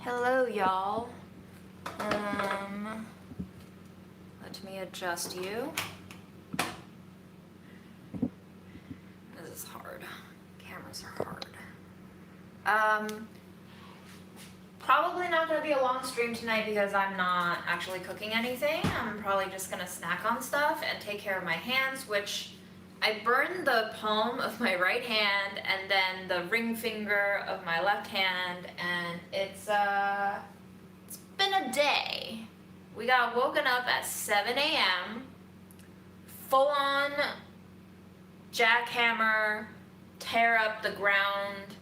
Hello, y'all. Let me adjust you. This is hard. Cameras are hard. Probably not gonna be a long stream tonight because I'm not actually cooking anything. I'm probably just gonna snack on stuff and take care of my hands, which I burned the palm of my right hand and then the ring finger of my left hand, and it's been a day. We got woken up at 7 a.m. full on jackhammer, tear up the ground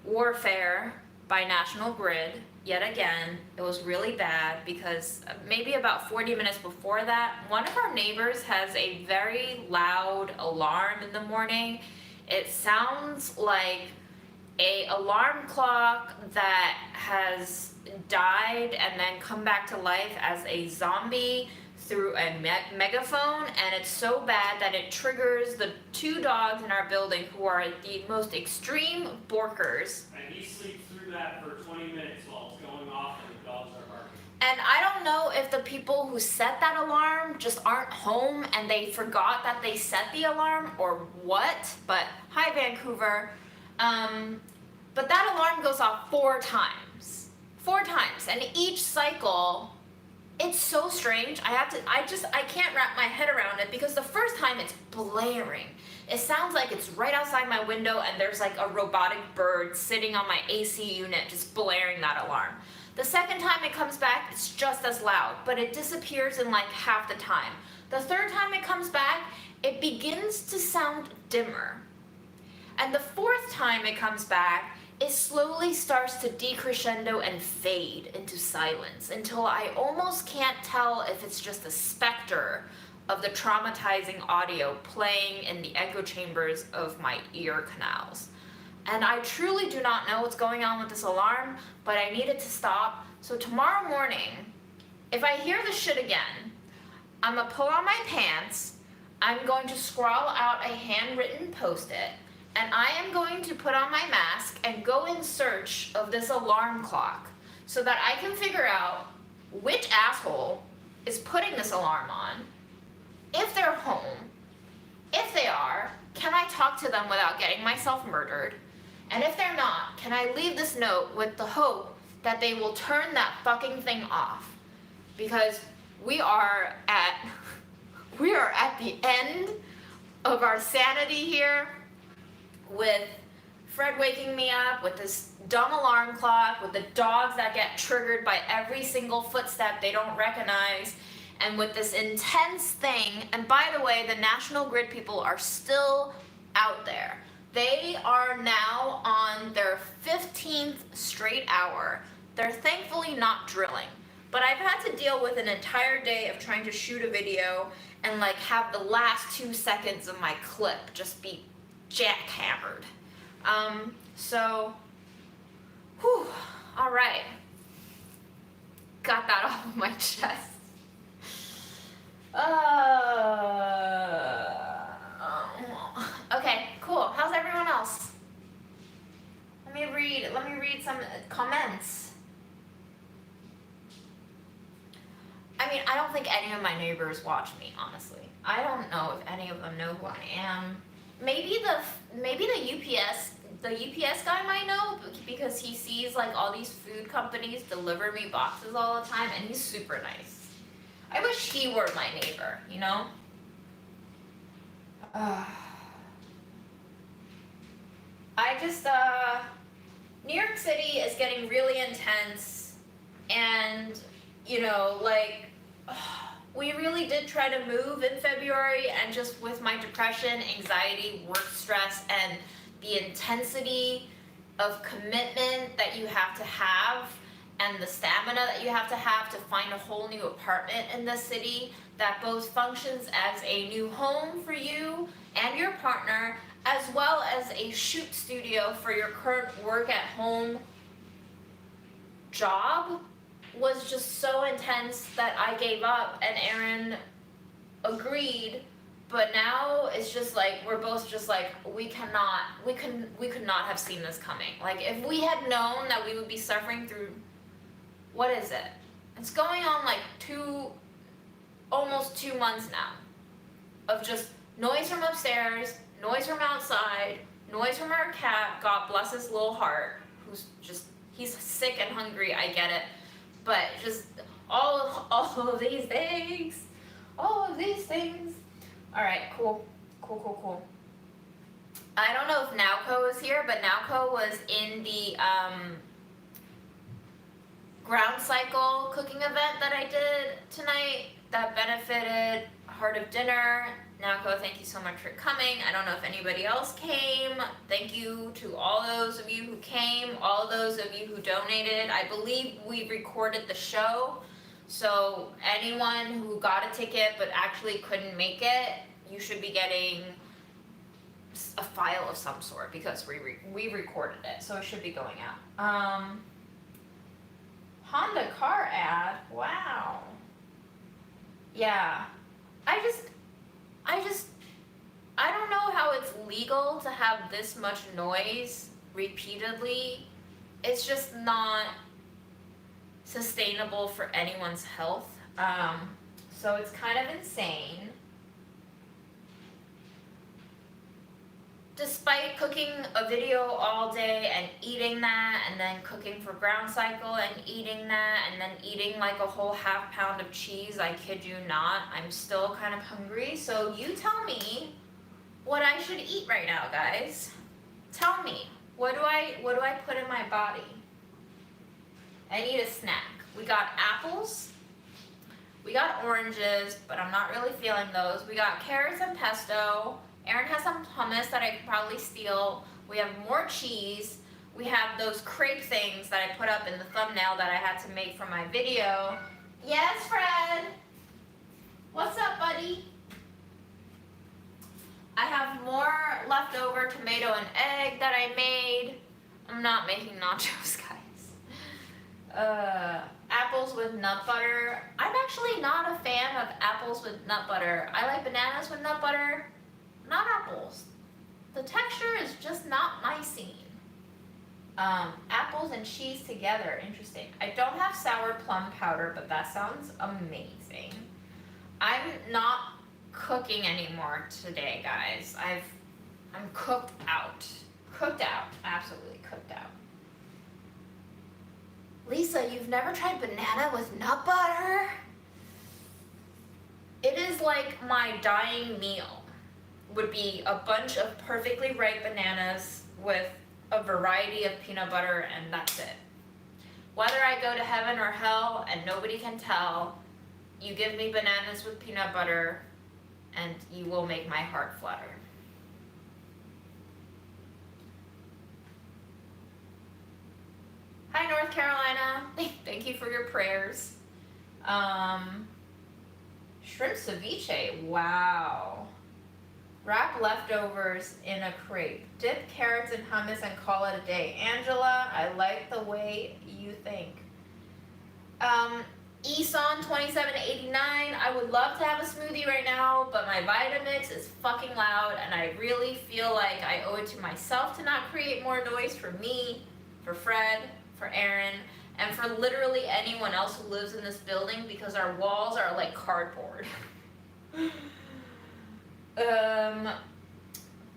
warfare by National Grid yet again. It was really bad because maybe about 40 minutes before that, one of our neighbors has a very loud alarm in the morning. It sounds like a alarm clock that has died and then come back to life as a zombie through a megaphone, and it's so bad that it triggers the two dogs in our building who are the most extreme borkers. And he sleeps through that for 20 minutes while it's going off and the dogs are barking. And I don't know if the people who set that alarm just aren't home and they forgot that they set the alarm or what, but hi Vancouver. But that alarm goes off 4 times. 4 times, and each cycle, it's so strange. I can't wrap my head around it because the first time it's blaring. It sounds like it's right outside my window and there's like a robotic bird sitting on my AC unit just blaring that alarm. The second time it comes back, it's just as loud, but it disappears in like half the time. The third time it comes back, it begins to sound dimmer. And the fourth time it comes back, it slowly starts to decrescendo and fade into silence until I almost can't tell if it's just a specter of the traumatizing audio playing in the echo chambers of my ear canals. And I truly do not know what's going on with this alarm, but I need it to stop. So tomorrow morning, if I hear this shit again, I'm gonna pull on my pants, I'm going to scrawl out a handwritten post-it, and I am going to put on my mask and go in search of this alarm clock so that I can figure out which asshole is putting this alarm on, if they're home. If they are, can I talk to them without getting myself murdered? And if they're not, can I leave this note with the hope that they will turn that fucking thing off? Because we are at the end of our sanity here, with Fred waking me up, with this dumb alarm clock, with the dogs that get triggered by every single footstep they don't recognize, and with this intense thing. And by the way, the National Grid people are still out there. They are now on their 15th straight hour. They're thankfully not drilling. But I've had to deal with an entire day of trying to shoot a video and like have the last 2 seconds of my clip just be jackhammered. Whew, all right. Got that off of my chest. Okay, cool. How's everyone else? Let me read some comments. I mean, I don't think any of my neighbors watch me, honestly. I don't know if any of them know who I am. Maybe the UPS guy might know because he sees like all these food companies deliver me boxes all the time, and he's super nice. I wish he were my neighbor, you know? New York City is getting really intense, and, you know, like, we really did try to move in February, and just with my depression, anxiety, work stress, and the intensity of commitment that you have to have, and the stamina that you have to find a whole new apartment in the city that both functions as a new home for you and your partner, as well as a shoot studio for your current work at home job, was just so intense that I gave up, and Aaron agreed. But now it's just like we're both just like we could not have seen this coming. Like if we had known that we would be suffering through, what is it? It's going on like almost 2 months now of just noise from upstairs, noise from outside, noise from our cat, God bless his little heart, who's just, he's sick and hungry, I get it, but just all of these things, Alright, cool. I don't know if Nauco is here, but Nauco was in the ground cycle cooking event that I did tonight that benefited Heart of Dinner. Nauco, thank you so much for coming. I don't know if anybody else came. Thank you to all those of you who came, all those of you who donated. I believe we recorded the show, so anyone who got a ticket but actually couldn't make it, you should be getting a file of some sort because we recorded it, so it should be going out. Honda car ad, wow. Yeah, I don't know how it's legal to have this much noise repeatedly. It's just not sustainable for anyone's health. So it's kind of insane. Despite cooking a video all day and eating that, and then cooking for ground cycle and eating that, and then eating like a whole ½ pound of cheese, I kid you not, I'm still kind of hungry. So you tell me what I should eat right now, guys. Tell me, what do I put in my body? I need a snack. We got apples, we got oranges, but I'm not really feeling those. We got carrots and pesto. Erin has some hummus that I could probably steal. We have more cheese. We have those crepe things that I put up in the thumbnail that I had to make for my video. Yes, Fred? What's up, buddy? I have more leftover tomato and egg that I made. I'm not making nachos, guys. Apples with nut butter. I'm actually not a fan of apples with nut butter. I like bananas with nut butter. Not apples. The texture is just not my scene. Apples and cheese together, interesting. I don't have sour plum powder, but that sounds amazing. I'm not cooking anymore today, guys. I'm cooked out. Absolutely cooked out. Lisa, you've never tried banana with nut butter? It is like my dying meal. Would be a bunch of perfectly ripe bananas with a variety of peanut butter, and that's it. Whether I go to heaven or hell and nobody can tell, you give me bananas with peanut butter and you will make my heart flutter. Hi, North Carolina. Thank you for your prayers. Shrimp ceviche, wow. Wrap leftovers in a crepe. Dip carrots in hummus and call it a day. Angela, I like the way you think. Eson 2789, I would love to have a smoothie right now, but my Vitamix is fucking loud, and I really feel like I owe it to myself to not create more noise for me, for Fred, for Aaron, and for literally anyone else who lives in this building because our walls are like cardboard.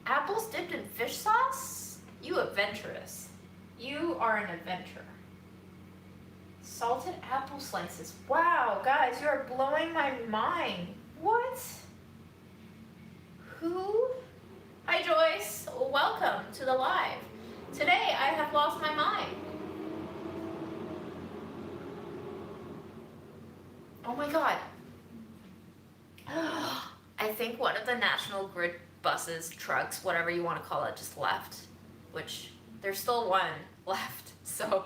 Apples dipped in fish sauce? You adventurous. You are an adventurer. Salted apple slices. Wow, guys, you are blowing my mind. What? Who? Hi, Joyce. Welcome to the live. Today, I have lost my mind. Oh my God. I think one of the National Grid buses, trucks, whatever you want to call it, just left. Which, there's still one left. So,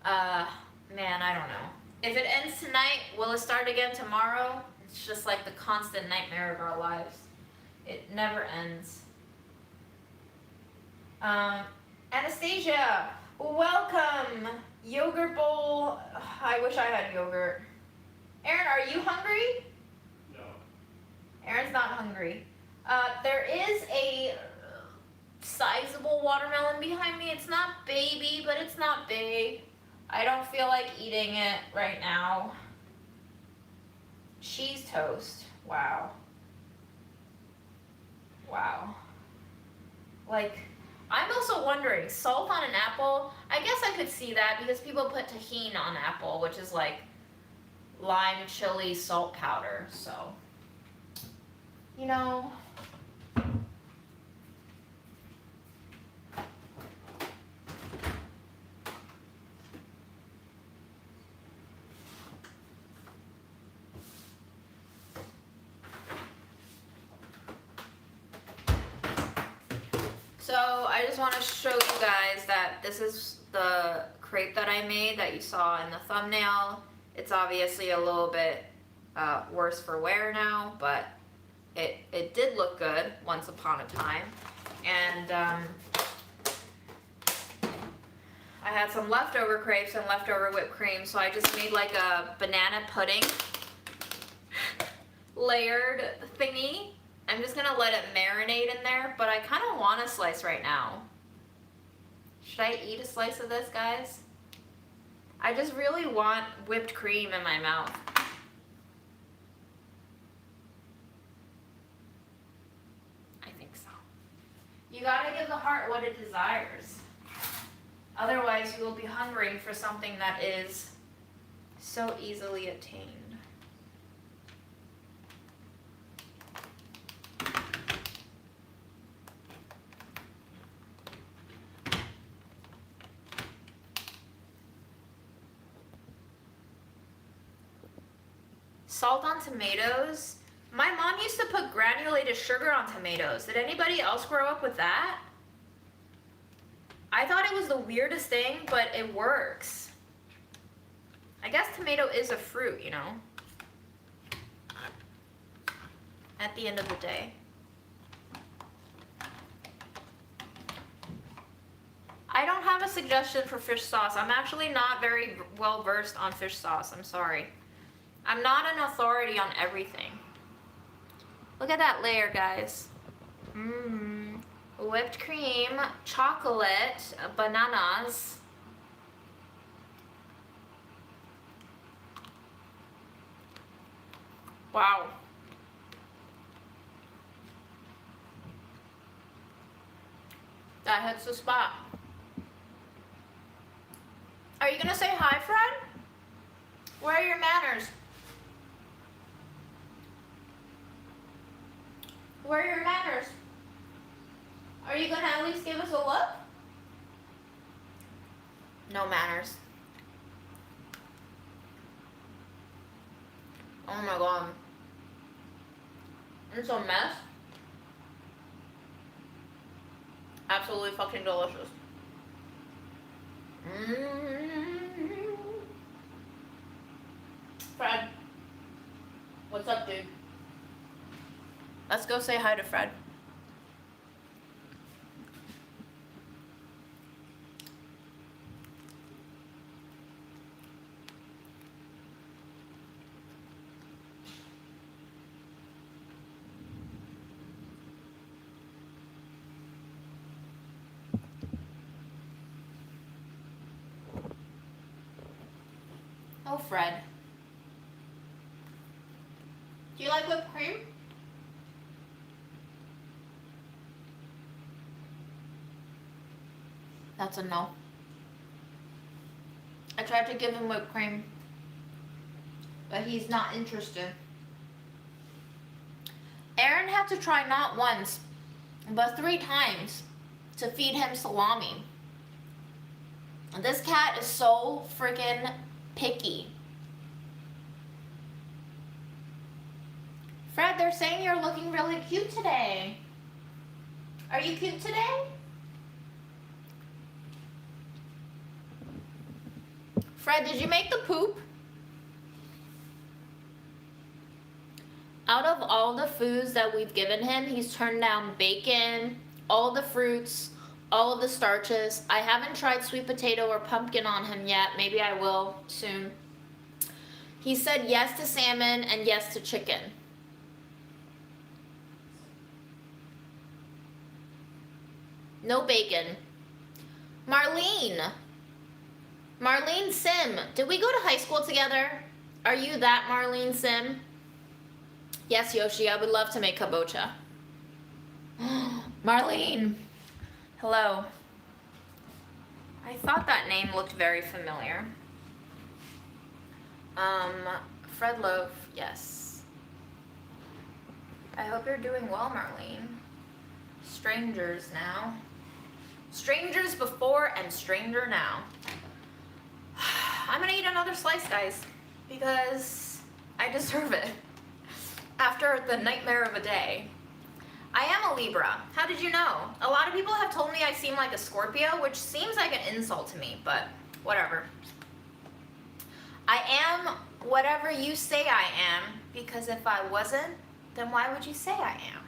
man, I don't know. If it ends tonight, will it start again tomorrow? It's just like the constant nightmare of our lives. It never ends. Anastasia, welcome. Yogurt bowl. I wish I had yogurt. Aaron, are you hungry? No. Aaron's not hungry. There is a sizable watermelon behind me. It's not baby, but it's not big. I don't feel like eating it right now. Cheese toast. Wow. Wow. Like, I'm also wondering, salt on an apple, I guess I could see that because people put tahini on apple, which is like lime chili salt powder, so, you know. So I just want to show you guys that this is the crepe that I made that you saw in the thumbnail. It's obviously a little bit worse for wear now, but it did look good once upon a time. And I had some leftover crepes and leftover whipped cream, so I just made like a banana pudding layered thingy. I'm just gonna let it marinate in there, but I kind of want a slice right now. Should I eat a slice of this, guys? I just really want whipped cream in my mouth. I think so. You gotta give the heart what it desires. Otherwise, you will be hungering for something that is so easily attained. Salt on tomatoes. My mom used to put granulated sugar on tomatoes. Did anybody else grow up with that? I thought it was the weirdest thing, but it works. I guess tomato is a fruit, you know, at the end of the day. I don't have a suggestion for fish sauce. I'm actually not very well versed on fish sauce. I'm sorry. I'm not an authority on everything. Look at that layer, guys. Whipped cream, chocolate, bananas. Wow. That hits the spot. Are you gonna say hi, Fred? Where are your manners? Where are your manners? Are you gonna at least give us a look? No manners. Oh my god. It's a mess. Absolutely fucking delicious. Fred. What's up, dude? Let's go say hi to Fred. Oh, Fred. Do you like whipped cream? That's a no. I tried to give him whipped cream, but he's not interested. Aaron had to try not once, but 3 times to feed him salami. This cat is so freaking picky. Fred, they're saying you're looking really cute today. Are you cute today? Fred, did you make the poop? Out of all the foods that we've given him, he's turned down bacon, all the fruits, all of the starches. I haven't tried sweet potato or pumpkin on him yet. Maybe I will soon. He said yes to salmon and yes to chicken. No bacon. Marlene Sim, did we go to high school together? Are you that Marlene Sim? Yes, Yoshi, I would love to make kabocha. Marlene, hello. I thought that name looked very familiar. Fred Loaf, yes. I hope you're doing well, Marlene. Strangers now. Strangers before and stranger now. I'm gonna eat another slice, guys, because I deserve it. After the nightmare of a day. I am a Libra. How did you know? A lot of people have told me I seem like a Scorpio, which seems like an insult to me, but whatever. I am whatever you say I am, because if I wasn't, then why would you say I am?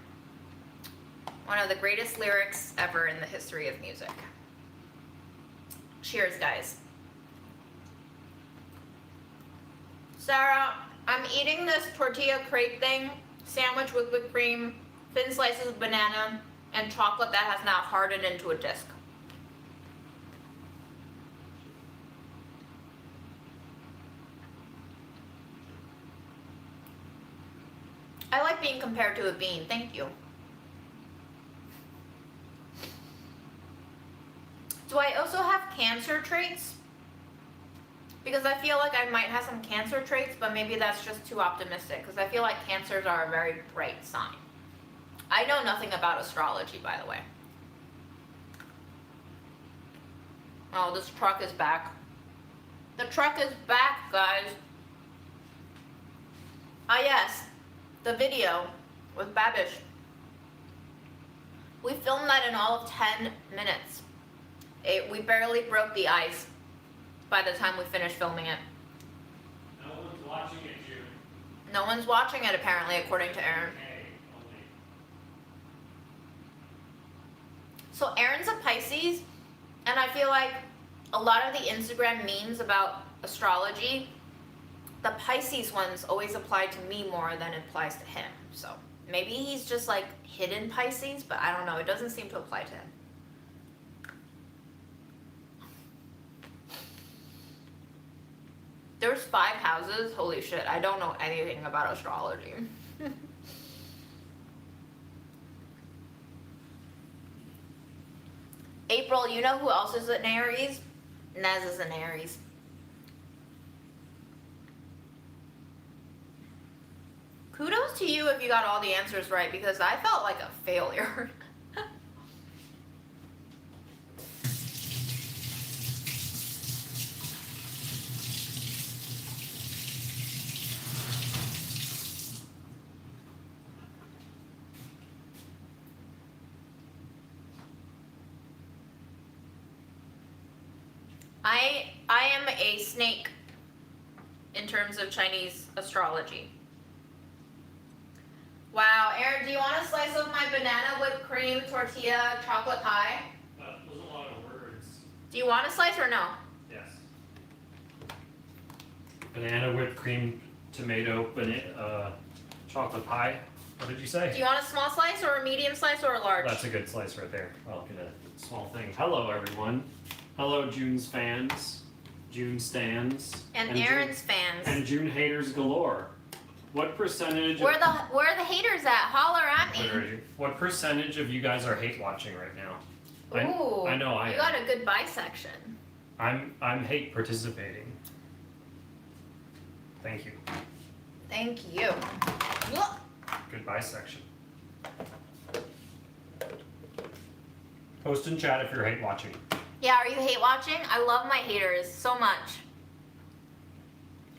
One of the greatest lyrics ever in the history of music. Cheers, guys. Sarah, I'm eating this tortilla crepe thing, sandwich with whipped cream, thin slices of banana, and chocolate that has not hardened into a disc. I like being compared to a bean, thank you. Do I also have cancer traits? Because I feel like I might have some cancer traits, but maybe that's just too optimistic, because I feel like cancers are a very bright sign. I know nothing about astrology, by the way. Oh, this truck is back. The truck is back, guys. Ah, yes. The video with Babish. We filmed that in all of 10 minutes. We barely broke the ice by the time we finished filming it. No one's watching it, June. No one's watching it, apparently, according to Aaron. Okay, only. So Aaron's a Pisces, and I feel like a lot of the Instagram memes about astrology, the Pisces ones always apply to me more than it applies to him. So maybe he's just like hidden Pisces, but I don't know. It doesn't seem to apply to him. There's 5 houses. Holy shit, I don't know anything about astrology. April, you know who else is an Aries? Nez is an Aries. Kudos to you if you got all the answers right, because I felt like a failure. I am a snake in terms of Chinese astrology. Wow, Aaron, do you want a slice of my banana whipped cream tortilla chocolate pie? That was a lot of words. Do you want a slice or no? Yes. Banana whipped cream, tomato, chocolate pie. What did you say? Do you want a small slice or a medium slice or a large? That's a good slice right there. I'll get a small thing. Hello, everyone. Hello, June's fans, June stans, and Aaron's fans. And June haters galore. What percentage? Where are the haters at? Holler at me. Where are you? What percentage of you guys are hate watching right now? Ooh, I know I am. You got a good bisection. I'm hate participating. Thank you. Thank you. Good bisection. Post in chat if you're hate watching. Yeah, are you hate watching? I love my haters so much.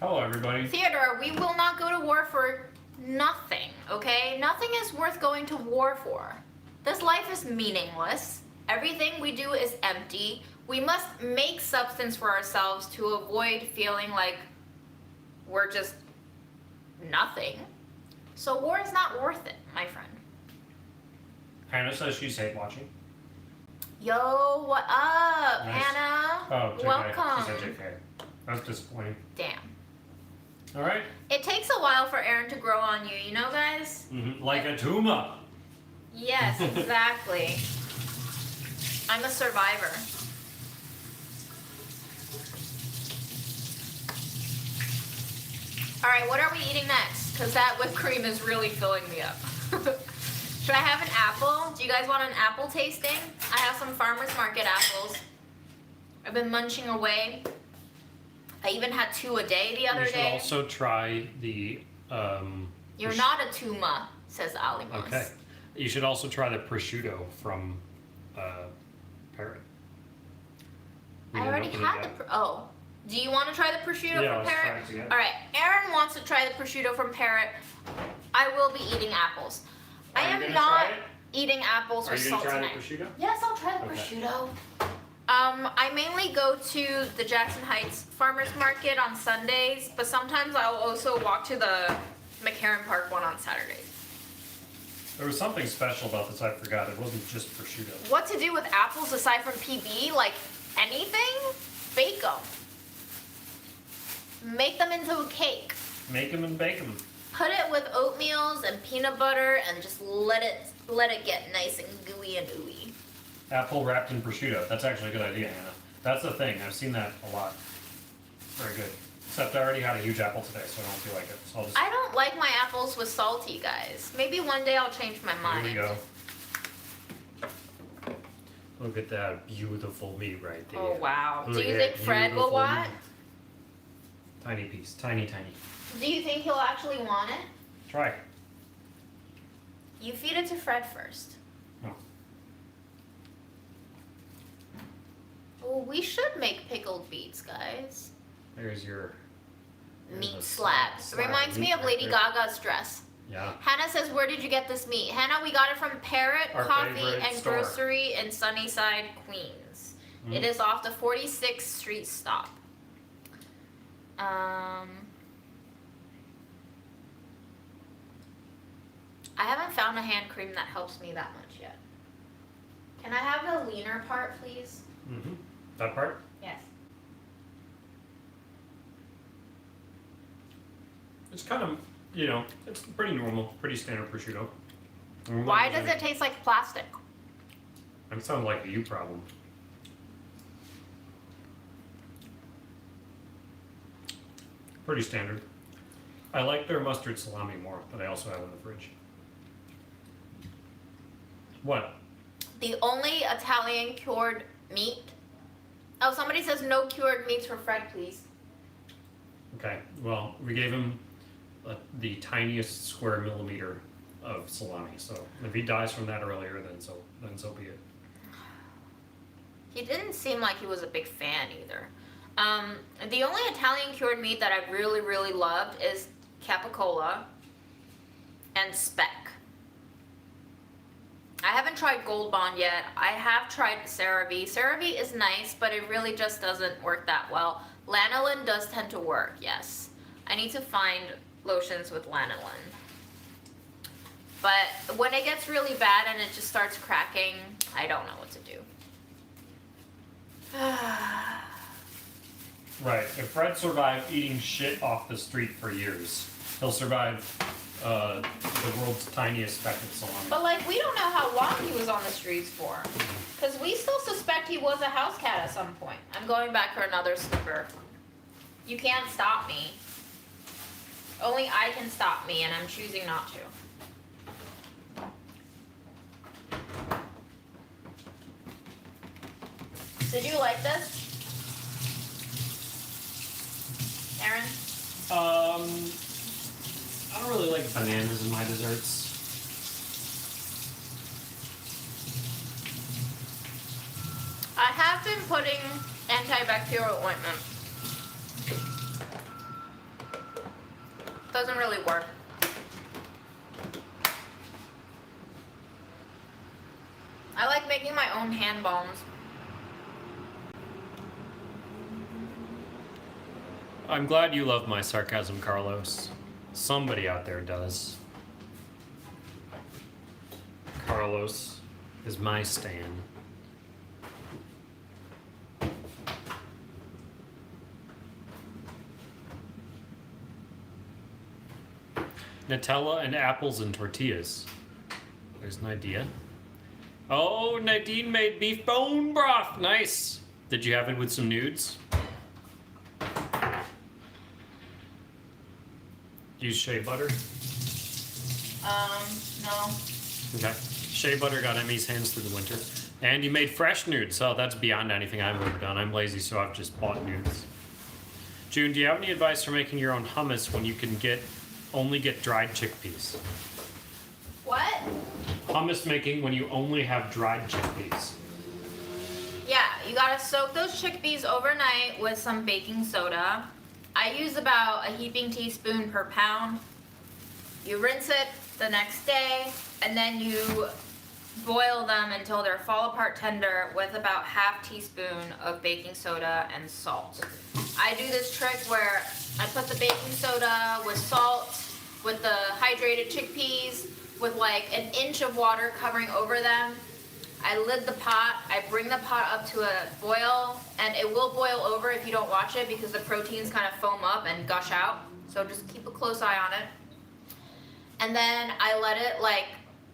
Hello, everybody. Theodore, we will not go to war for nothing, okay? Nothing is worth going to war for. This life is meaningless. Everything we do is empty. We must make substance for ourselves to avoid feeling like we're just nothing. So war is not worth it, my friend. Hannah says she's hate watching. Yo, what up, Nice. Hannah? Oh, JK. Welcome. She said JK. That's disappointing. Damn. All right. It takes a while for Aaron to grow on you, you know, guys? Like a tumor. Yes, exactly. I'm a survivor. All right, what are we eating next? Because that whipped cream is really filling me up. Should I have an apple? Do you guys want an apple tasting? I have some farmer's market apples. I've been munching away. I even had 2 a day the other You should day. also try the. You're not a tuma, says Alimos. Okay. You should also try the prosciutto from Parrot. I already had the. Oh. Do you want to try the prosciutto Yeah, from let's try Parrot? it together. All right. Aaron wants to try the prosciutto from Parrot. I will be eating apples. I Are you am gonna not try it? eating apples Are or you salt gonna try tonight. the prosciutto? Yes, I'll try the Okay. prosciutto. I mainly go to the Jackson Heights Farmers Market on Sundays, but sometimes I'll also walk to the McCarran Park one on Saturdays. There was something special about this I forgot. It wasn't just prosciutto. What to do with apples aside from PB? Like anything? Bake them. Make them into a cake. Make them and bake them. Put it with oatmeals and peanut butter and just let it get nice and gooey and ooey. Apple wrapped in prosciutto. That's actually a good idea, Hannah. That's the thing. I've seen that a lot. Very good. Except I already had a huge apple today, so I don't feel like it. So I'll just. I don't like my apples with salty, guys. Maybe one day I'll change my mind. Here we go. Look at that beautiful meat right there. Oh wow. Look Do you at think that Fred will beautiful want? meat. Tiny piece. Tiny, tiny. Do you think he'll actually want it? Try. You feed it to Fred first. No. Oh, we should make pickled beets, guys. There's your. there's Meat a slab. slab Reminds meat me of right Lady there. Gaga's dress. Yeah. Hannah says, where did you get this meat? Hannah, we got it from Parrot Our Coffee favorite and store. Grocery in Sunnyside, Queens. Mm. It is off the 46th Street stop. I haven't found a hand cream that helps me that much yet. Can I have the leaner part, please? Mm-hmm. That part? Yes. It's kind of, it's pretty normal, pretty standard prosciutto. Why does it taste like plastic? That sounds like a you problem. Pretty standard. I like their mustard salami more, but I also have it in the fridge. What? The only Italian cured meat. Oh, somebody says no cured meats for Fred, please. Okay, well, we gave him the tiniest square millimeter of salami, so if he dies from that earlier, then so be it. He didn't seem like he was a big fan either. The only Italian cured meat that I really, really loved is capicola and speck. I haven't tried Gold Bond yet. I have tried CeraVe. CeraVe is nice, but it really just doesn't work that well. Lanolin does tend to work, yes. I need to find lotions with lanolin. But when it gets really bad and it just starts cracking, I don't know what to do. Right, if Fred survived eating shit off the street for years, he'll survive the world's tiniest speck of salami. But like, we don't know how long he was on the streets for. Because we still suspect he was a house cat at some point. I'm going back for another slipper. You can't stop me. Only I can stop me, and I'm choosing not to. Did you like this? Aaron? I don't really like bananas in my desserts. I have been putting antibacterial ointment. Doesn't really work. I like making my own hand balms. I'm glad you love my sarcasm, Carlos. Somebody out there does. Carlos is my stan. Nutella and apples and tortillas. There's an idea. Oh, Nadine made beef bone broth. Nice. Did you have it with some nudes? Use shea butter? No. Okay. Shea butter got Emmy's hands through the winter. And you made fresh nudes. So that's beyond anything I've ever done. I'm lazy, so I've just bought nudes. June, do you have any advice for making your own hummus when you can only get dried chickpeas? What? Hummus making when you only have dried chickpeas. Yeah, you gotta soak those chickpeas overnight with some baking soda. I use about a heaping teaspoon per pound. You rinse it the next day, and then you boil them until they're fall apart tender with about half teaspoon of baking soda and salt. I do this trick where I put the baking soda with salt, with the hydrated chickpeas, with like an inch of water covering over them. I lid the pot, I bring the pot up to a boil, and it will boil over if you don't watch it because the proteins kind of foam up and gush out. So just keep a close eye on it. And then I let it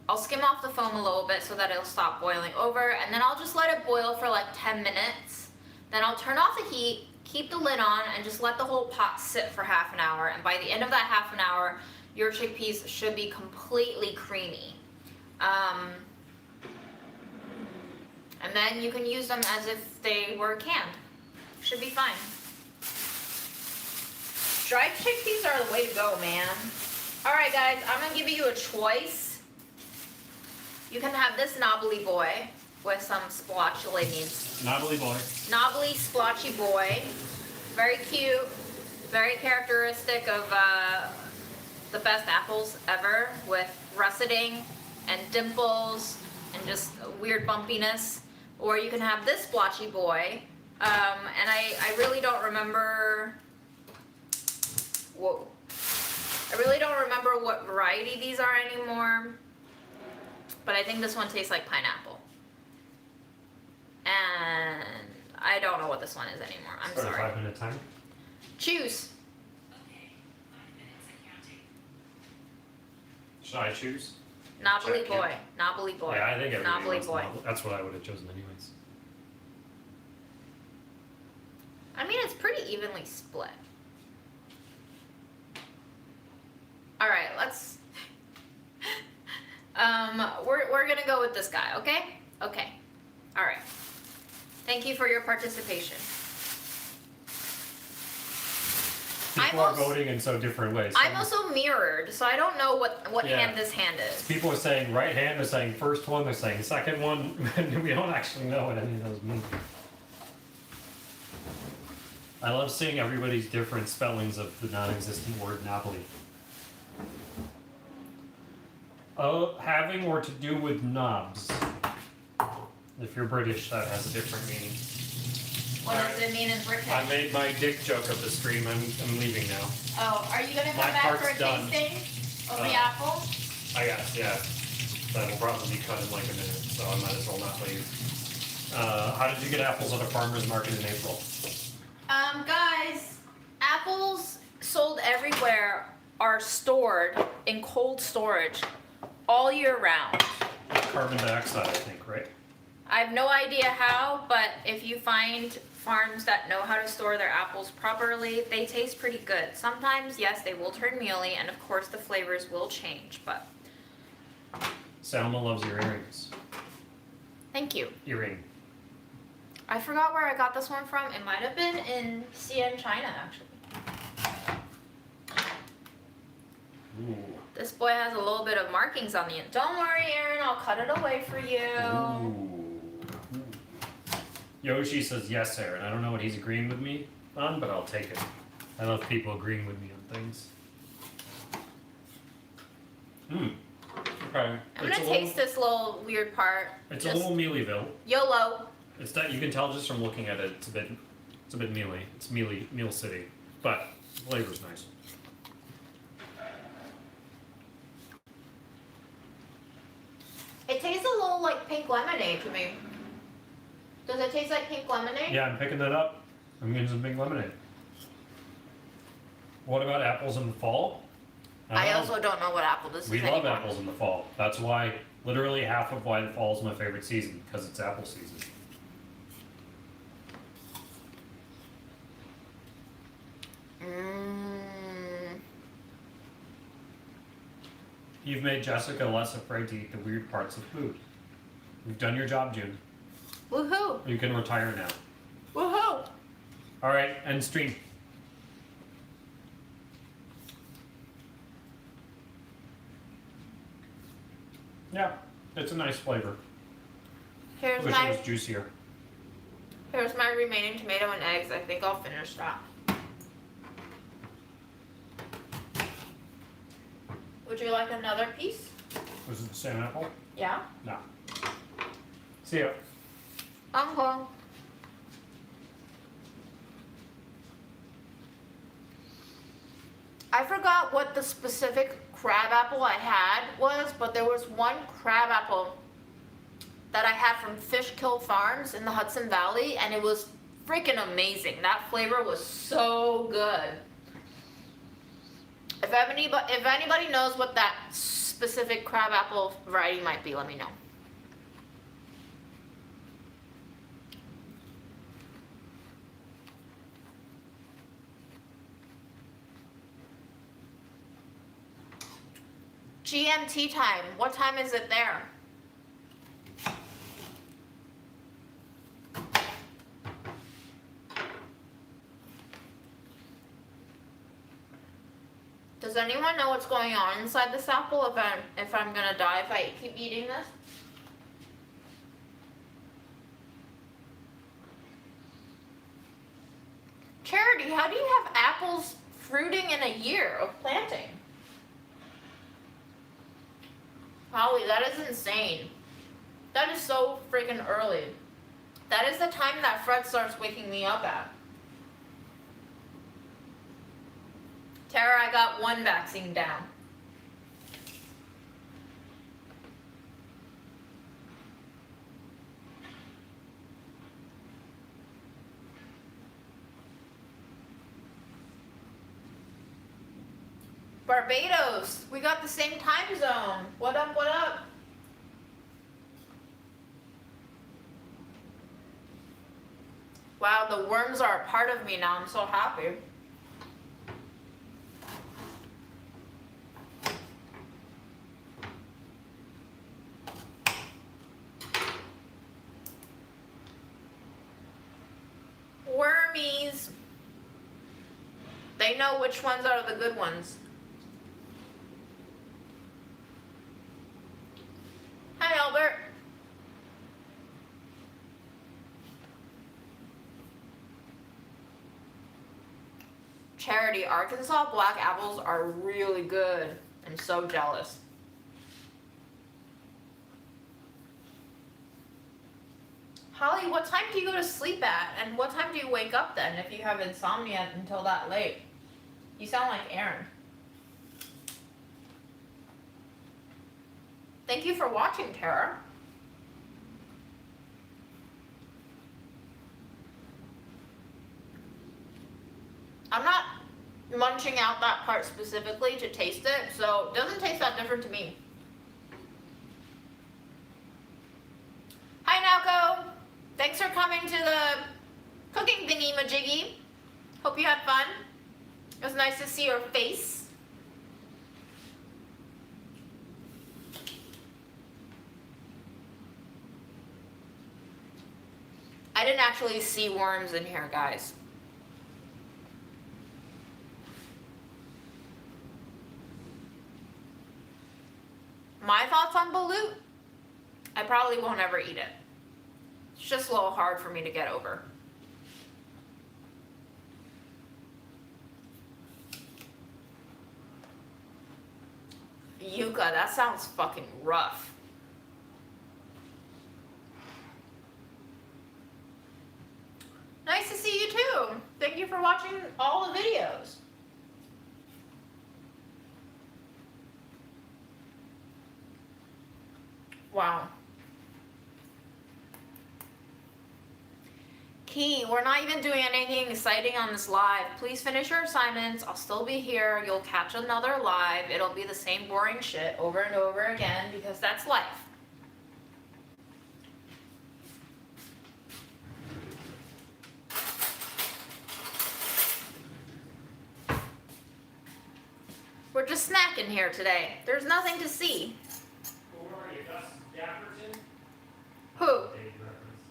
I'll skim off the foam a little bit so that it'll stop boiling over, and then I'll just let it boil for like 10 minutes. Then I'll turn off the heat, keep the lid on, and just let the whole pot sit for half an hour. And by the end of that half an hour, your chickpeas should be completely creamy. And then you can use them as if they were canned. Should be fine. Dried chickpeas are the way to go, man. Alright guys, I'm gonna give you a choice. You can have this knobbly boy with some splotchy leggings. Knobbly boy. Knobbly, splotchy boy. Very cute. Very characteristic of the best apples ever, with russeting and dimples and just weird bumpiness. Or you can have this splotchy boy. And I really don't remember. Whoa. I really don't remember what variety these are anymore. But I think this one tastes like pineapple. And I don't know what this one is anymore. I'm sorry. 5-minute timer. Choose. Okay, 5 minutes and counting. Should I choose? Knobbly Check, boy. yeah. Knobbly boy. Yeah, I think everybody Knobbly wants boy. That's what I would have chosen anyways. I mean, it's pretty evenly split. All right, let's. We're gonna go with this guy, okay? Okay. All right. Thank you for your participation. People are voting in so different ways. I'm also mirrored, so I don't know what Yeah. hand this hand is. People are saying right hand, they're saying first one, they're saying second one, and we don't actually know what any of those mean. I love seeing everybody's different spellings of the non-existent word Napoli. Having or to do with knobs. If you're British, that has a different meaning. What does it mean in British? I made my dick joke of the stream. I'm leaving now. Oh, are you gonna come My back for a part's done. tasting of the Uh, apple? I guess, yeah. That will probably be cut in like a minute, so I might as well not leave. How did you get apples at a farmer's market in April? Guys, apples sold everywhere are stored in cold storage all year round. Carbon dioxide, I think, right? I have no idea how, but if you find farms that know how to store their apples properly, they taste pretty good. Sometimes, yes, they will turn mealy, and of course the flavors will change, but Salma loves your earrings. thank you. Earring. I forgot where I got this one from. It might have been in CN China, actually. Ooh. This boy has a little bit of markings on the end. Don't worry, Aaron, I'll cut it away for you. Ooh. Yoshi says yes, Aaron. I don't know what he's agreeing with me on, but I'll take it. I love people agreeing with me on things. Okay. I'm gonna taste this little weird part. It's Just a little mealyville. YOLO. It's that you can tell just from looking at it. It's a bit mealy. It's meal city, but the flavor's nice. It tastes a little like pink lemonade to me. Does it taste like pink lemonade? Yeah, I'm picking that up. I'm getting some big lemonade. What about apples in the fall? I don't know. also don't know what apple this We is love anymore. apples in the fall. That's why Literally half of why the fall is my favorite season, because it's apple season. You've made Jessica less afraid to eat the weird parts of food. You've done your job, June. Woohoo! You can retire now. Woohoo! Alright, end stream. Yeah, it's a nice flavor. Here's Wish my it was juicier. here's my remaining tomato and eggs. I think I'll finish that. Would you like another piece? Was it the same apple? Yeah. No. See ya. Uncle. I forgot what the specific crab apple I had was, but there was one crab apple that I had from Fishkill Farms in the Hudson Valley, and it was freaking amazing. That flavor was so good. If anybody knows what that specific crab apple variety might be, let me know. GMT time. What time is it there? Does anyone know what's going on inside this apple? If I'm gonna die if I keep eating this? Charity, how do you have apples fruiting in a year of planting? Holly, that is insane. That is so freaking early. That is the time that Fred starts waking me up at. Tara, I got one vaccine down. Barbados, we got the same time zone. What up, what up? Wow, the worms are a part of me now. I'm so happy. Wormies. They know which ones are the good ones. Hi, Albert. Charity, Arkansas black apples are really good. I'm so jealous. Holly, what time do you go to sleep at? And what time do you wake up then if you have insomnia until that late? You sound like Aaron. Thank you for watching, Tara. I'm not munching out that part specifically to taste it, so it doesn't taste that different to me. Hi, Nauko. Thanks for coming to the cooking thingy-majiggy. Hope you had fun. It was nice to see your face. I didn't actually see worms in here, guys. My thoughts on balut? I probably won't ever eat it. It's just a little hard for me to get over. Yucca, that sounds fucking rough. Nice to see you too. Thank you for watching all the videos. Wow. Key, we're not even doing anything exciting on this live. Please finish your assignments. I'll still be here. You'll catch another live. It'll be the same boring shit over and over again because that's life. We're just snacking here today. There's nothing to see. Who are you, Gus Dapperton? Who? Big reference.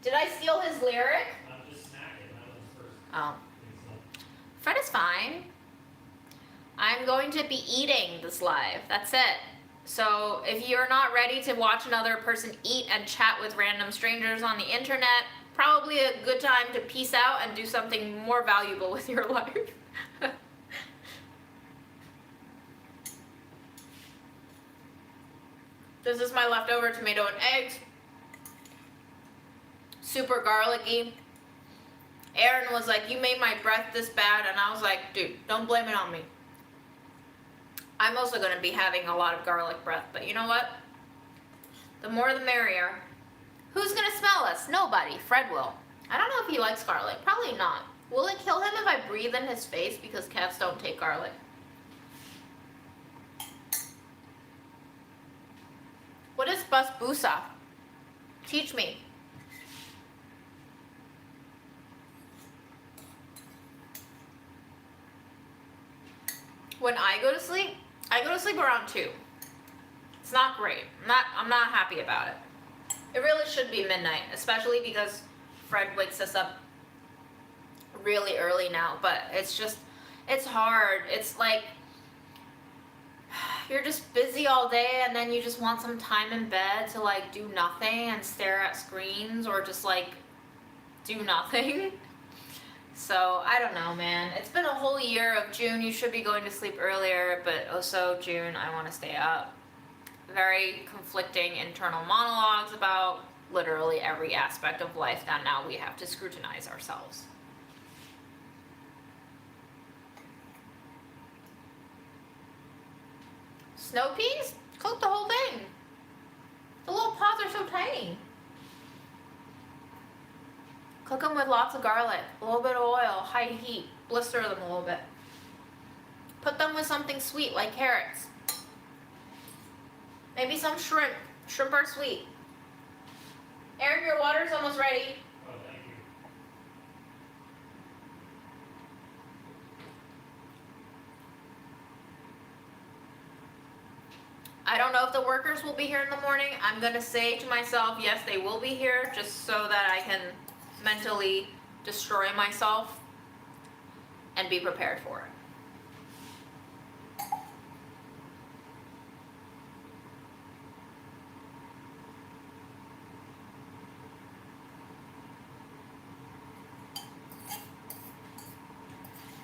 Did I steal his lyric? I'm just snacking. That was his first Oh. thing, so. Fred is fine. I'm going to be eating this live. That's it. So if you're not ready to watch another person eat and chat with random strangers on the internet, probably a good time to peace out and do something more valuable with your life. This is my leftover tomato and eggs. Super garlicky. Aaron was like, you made my breath this bad, and I was like, dude, don't blame it on me. I'm also gonna be having a lot of garlic breath, but you know what? The more the merrier. Who's gonna smell us? Nobody. Fred will. I don't know if he likes garlic. Probably not. Will it kill him if I breathe in his face because cats don't take garlic? What is basbousa? Teach me. When I go to sleep around 2. It's not great. I'm not happy about it. It really should be midnight, especially because Fred wakes us up really early now, but it's hard. It's like you're just busy all day and then you just want some time in bed to like do nothing and stare at screens or just like do nothing. So I don't know, man. It's been a whole year of June. You should be going to sleep earlier, but also June, I want to stay up. Very conflicting internal monologues about literally every aspect of life that now we have to scrutinize ourselves. Snow peas? Cook the whole thing. The little pods are so tiny. Cook them with lots of garlic, a little bit of oil, high heat, blister them a little bit. Put them with something sweet like carrots. Maybe some shrimp. Shrimp are sweet. Aaron, your water's almost ready. Oh, thank you. I don't know if the workers will be here in the morning. I'm gonna say to myself, yes, they will be here, just so that I can mentally destroy myself and be prepared for it.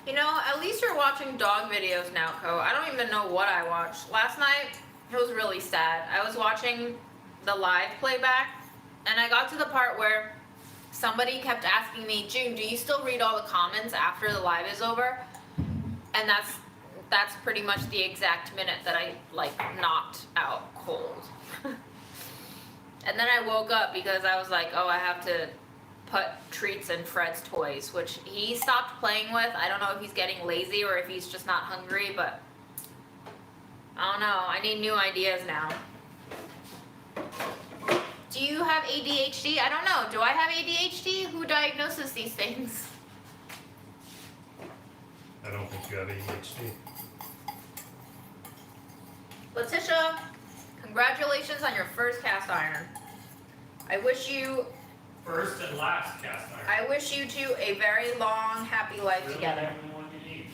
You know, at least you're watching dog videos now, Co. I don't even know what I watched. Last night, it was really sad. I was watching the live playback, and I got to the part where somebody kept asking me, June, do you still read all the comments after the live is over? And that's pretty much the exact minute that I, like, knocked out cold. And then I woke up because I was like, oh, I have to put treats in Fred's toys, which he stopped playing with. I don't know if he's getting lazy or if he's just not hungry, but I don't know. I need new ideas now. Do you have ADHD? I don't know. Do I have ADHD? Who diagnoses these things? I don't think you have ADHD. Letitia, congratulations on your first cast iron. I wish you First and last cast iron. I wish you two a very long, happy life Really together. the only one you need.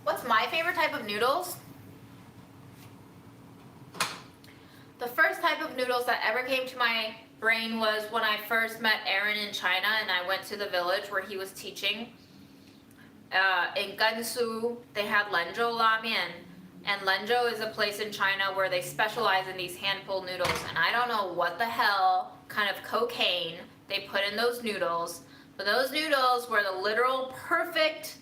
What's my favorite type of noodles? The first type of noodles that ever came to my brain was when I first met Aaron in China and I went to the village where he was teaching. In Gansu, they had Lenzhou ramen, and Lenzhou is a place in China where they specialize in these hand-pulled noodles, and I don't know what the hell kind of cocaine they put in those noodles, but those noodles were the literal perfect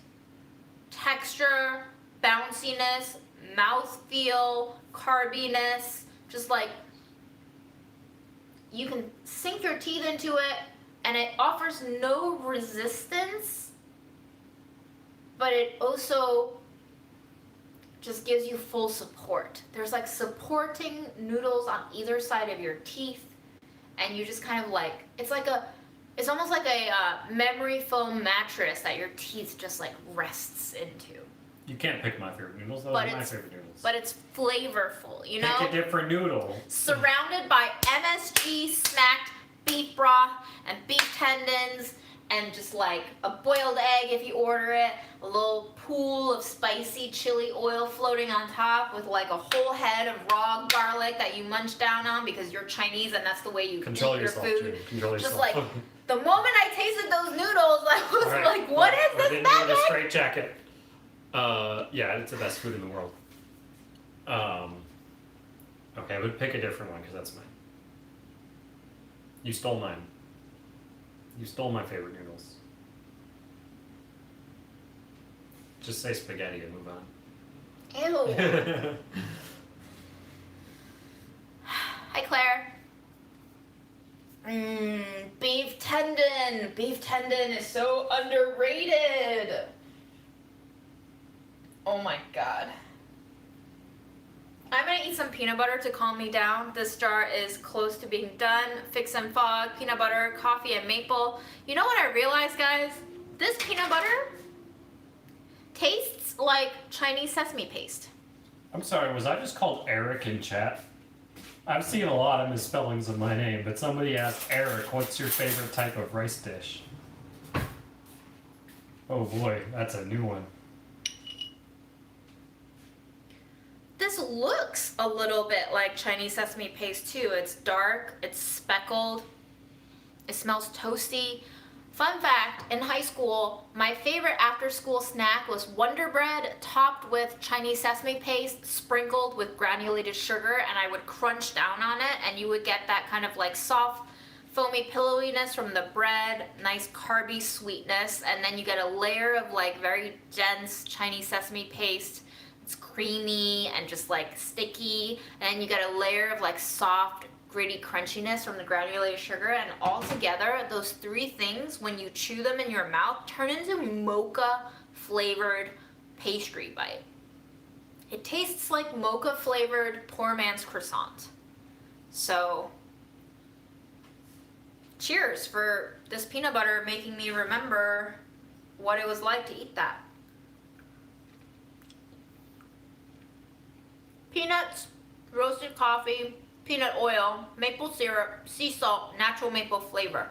texture, bounciness, mouthfeel, carbiness, just like you can sink your teeth into it and it offers no resistance, but it also just gives you full support. There's like supporting noodles on either side of your teeth, and you just kind of like, it's almost like a memory foam mattress that your teeth just like rests into. You can't pick my favorite noodles. Those But are my it's- favorite noodles. But it's flavorful, you know? Pick a different noodle. Surrounded by MSG smacked beef broth and beef tendons and just like a boiled egg if you order it, a little pool of spicy chili oil floating on top with like a whole head of raw garlic that you munch down on because you're Chinese and that's the way you Control eat your yourself, food. June. Control Just yourself. like the moment I tasted those noodles, I was Alright, like, what is we're this getting into the magic? straight jacket. Yeah, it's the best food in the world. Okay, I would pick a different one because that's mine. You stole mine. You stole my favorite noodles. Just say spaghetti and move on. Ew. Hi, Claire. Beef tendon. Beef tendon is so underrated. Oh my god. I'm gonna eat some peanut butter to calm me down. This jar is close to being done. Fix and fog, peanut butter, coffee, and maple. You know what I realized, guys? This peanut butter tastes like Chinese sesame paste. I'm sorry, was I just called Eric in chat? I've seen a lot of misspellings of my name, but somebody asked Eric, what's your favorite type of rice dish? Oh boy, that's a new one. This looks a little bit like Chinese sesame paste too. It's dark, it's speckled, it smells toasty. Fun fact, in high school, my favorite after school snack was Wonder Bread topped with Chinese sesame paste, sprinkled with granulated sugar, and I would crunch down on it and you would get that kind of like soft, foamy pillowiness from the bread, nice carby sweetness, and then you get a layer of like very dense Chinese sesame paste. It's creamy and just like sticky, and then you get a layer of like soft, gritty crunchiness from the granulated sugar, and all together, those three things, when you chew them in your mouth, turn into mocha flavored pastry bite. It tastes like mocha flavored poor man's croissant. So, cheers for this peanut butter making me remember what it was like to eat that. Peanuts, roasted coffee, peanut oil, maple syrup, sea salt, natural maple flavor.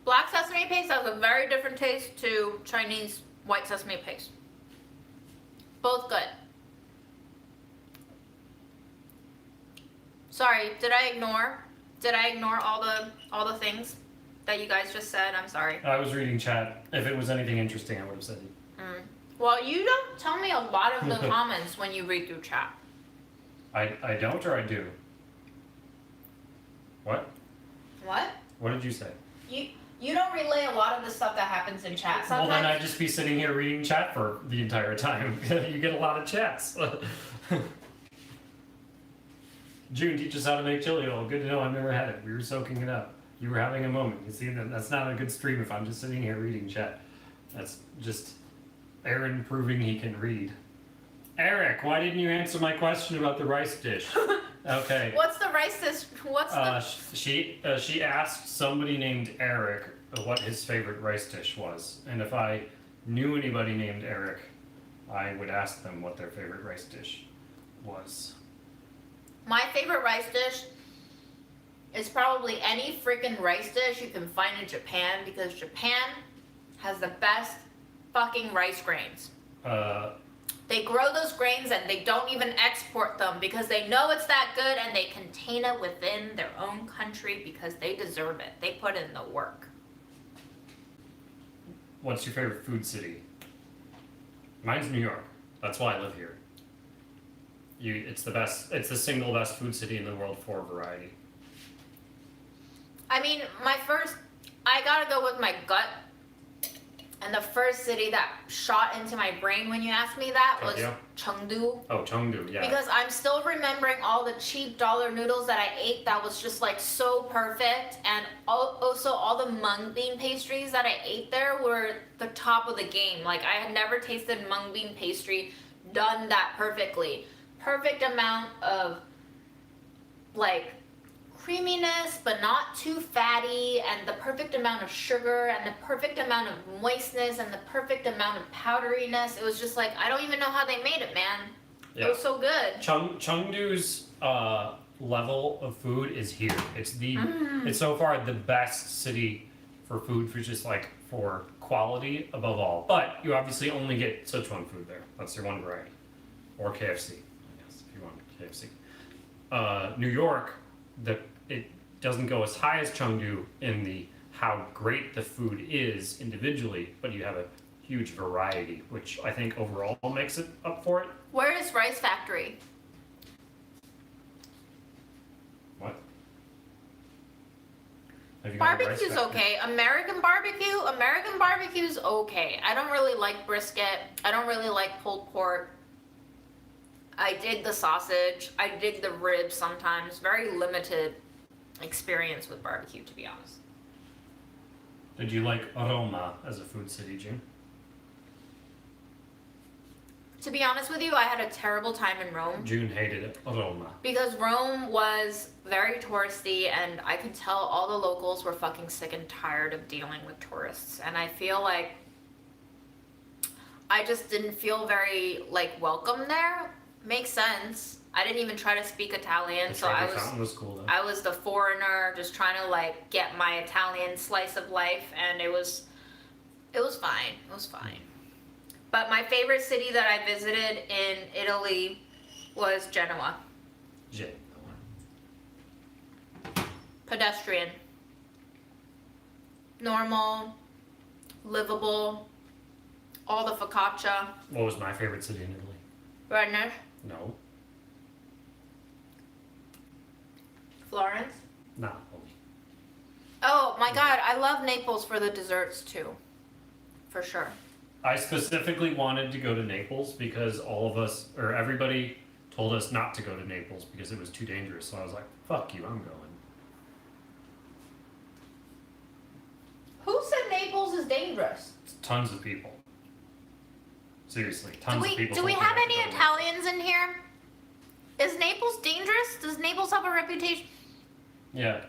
Black sesame paste has a very different taste to Chinese white sesame paste. Both good. Sorry, did I ignore all the things that you guys just said? I'm sorry. I was reading chat. If it was anything interesting, I would have said it. Well, you don't tell me a lot of the comments when you read through chat. I don't, or I do? What? What? What did you say? You don't relay a lot of the stuff that happens in chat. Well, Sometimes then I'd just be sitting here reading chat for the entire time. You get a lot of chats. June, teach us how to make chili oil. Good to know. I've never had it. We were soaking it up. You were having a moment. You see, that's not a good stream if I'm just sitting here reading chat. That's just Aaron proving he can read. Eric, why didn't you answer my question about the rice dish? Okay. What's the rice dish? What's the She asked somebody named Eric what his favorite rice dish was, and if I knew anybody named Eric, I would ask them what their favorite rice dish was. My favorite rice dish is probably any freaking rice dish you can find in Japan, because Japan has the best fucking rice grains. They grow those grains and they don't even export them because they know it's that good, and they contain it within their own country because they deserve it. They put in the work. What's your favorite food city? Mine's New York. That's why I live here. It's the best. It's the single best food city in the world for variety. I mean, I gotta go with my gut. And the first city that shot into my brain when you asked me that was Tokyo? Chengdu. Oh, Chengdu, yeah. Because I'm still remembering all the cheap dollar noodles that I ate that was just like so perfect. And also all the mung bean pastries that I ate there were the top of the game. Like, I had never tasted mung bean pastry done that perfectly. Perfect amount of like creaminess, but not too fatty, and the perfect amount of sugar, and the perfect amount of moistness, and the perfect amount of powderiness. It was just like, I don't even know how they made it, man. Yeah. It was so good. Chengdu's level of food is here. It's it's so far the best city for food, for just like for quality above all. But you obviously only get Sichuan food there. That's your one variety, or KFC, I guess, if you want KFC. New York, it doesn't go as high as Chengdu in the how great the food is individually, but you have a huge variety, which I think overall makes it up for it. Where is Rice Factory? What? Have you gone to Rice Barbecue's Factory? okay. American barbecue's okay. I don't really like brisket. I don't really like pulled pork. I dig the sausage. I dig the ribs sometimes. Very limited experience with barbecue, to be honest. Did you like Roma as a food city, June? To be honest with you, I had a terrible time in Rome June hated it. Roma. because Rome was very touristy, and I could tell all the locals were fucking sick and tired of dealing with tourists. And I feel like I just didn't feel very like welcome there. Makes sense. I didn't even try to speak Italian, The so Trevi Fountain was cool though. I was the foreigner just trying to like get my Italian slice of life, and it was fine. It was fine. But my favorite city that I visited in Italy was Genoa. J. Pedestrian. Normal, livable, all the focaccia. What was my favorite city in Italy? Venice, No, Florence. Napoli. Oh my god, I love Naples for the desserts too. For sure. I specifically wanted to go to Naples because all of us, or everybody, told us not to go to Naples because it was too dangerous. So I was like, fuck you, I'm going. Who said Naples is dangerous? Tons of people. Seriously, tons of people. Do we told me have not to any go to Italians in here? Is Naples dangerous? Does Naples have a reputation? Yeah.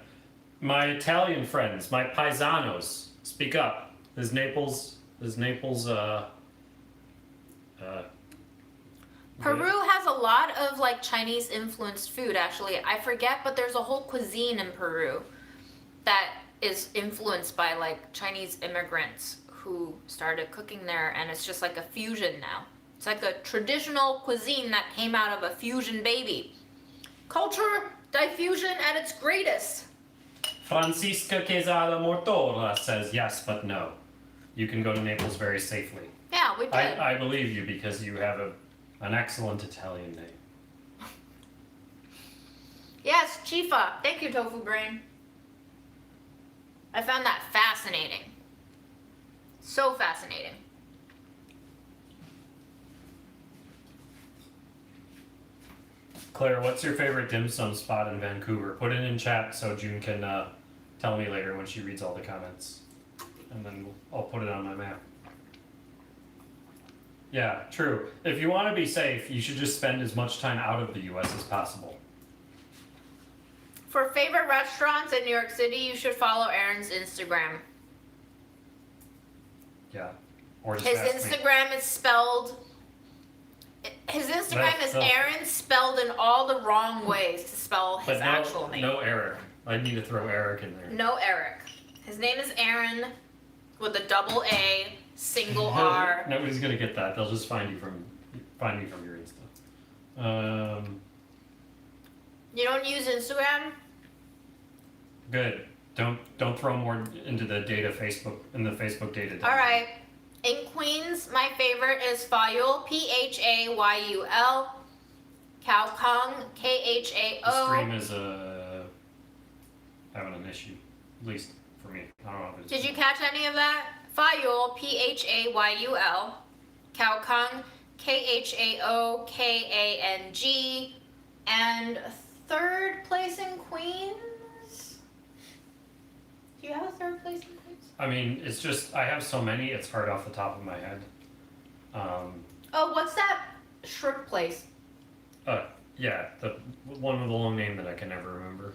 My Italian friends, my paisanos, speak up. Is Naples Peru has a lot of like Chinese influenced food actually. I forget, but there's a whole cuisine in Peru that is influenced by like Chinese immigrants who started cooking there, and it's just like a fusion now. It's like a traditional cuisine that came out of a fusion baby. Culture diffusion at its greatest. Francisca Quezada Mortora says yes, but no. You can go to Naples very safely. Yeah, we did. I believe you because you have an excellent Italian name. Yes, Chifa. Thank you, Tofu Brain. I found that fascinating. So fascinating. Claire, what's your favorite dim sum spot in Vancouver? Put it in chat so June can tell me later when she reads all the comments. And then I'll put it on my map. Yeah, true. If you want to be safe, you should just spend as much time out of the US as possible. For favorite restaurants in New York City, you should follow Aaron's Instagram. Yeah. Or just His ask me. Instagram is spelled. His Instagram is Aaron spelled in all the wrong ways to spell his But actual name. no Eric. I need to throw Eric in there. No Eric. His name is Aaron with a double A, single R. Nobody's gonna get that. They'll just find me from your Insta. You don't use Instagram? Good. Don't throw more into the data in the Facebook data. All right. In Queens, my favorite is Phayul, Phayul. Khao Kong, The Khao. stream is having an issue, at least for me. I don't know if it's. Did you catch any of that? Phayul, Phayul. Khao Kong, Khao and third place in Queens. Do you have a third place in Queens? I mean, it's just I have so many. It's hard off the top of my head. Oh, what's that shrimp place. Yeah, the one with a long name that I can never remember.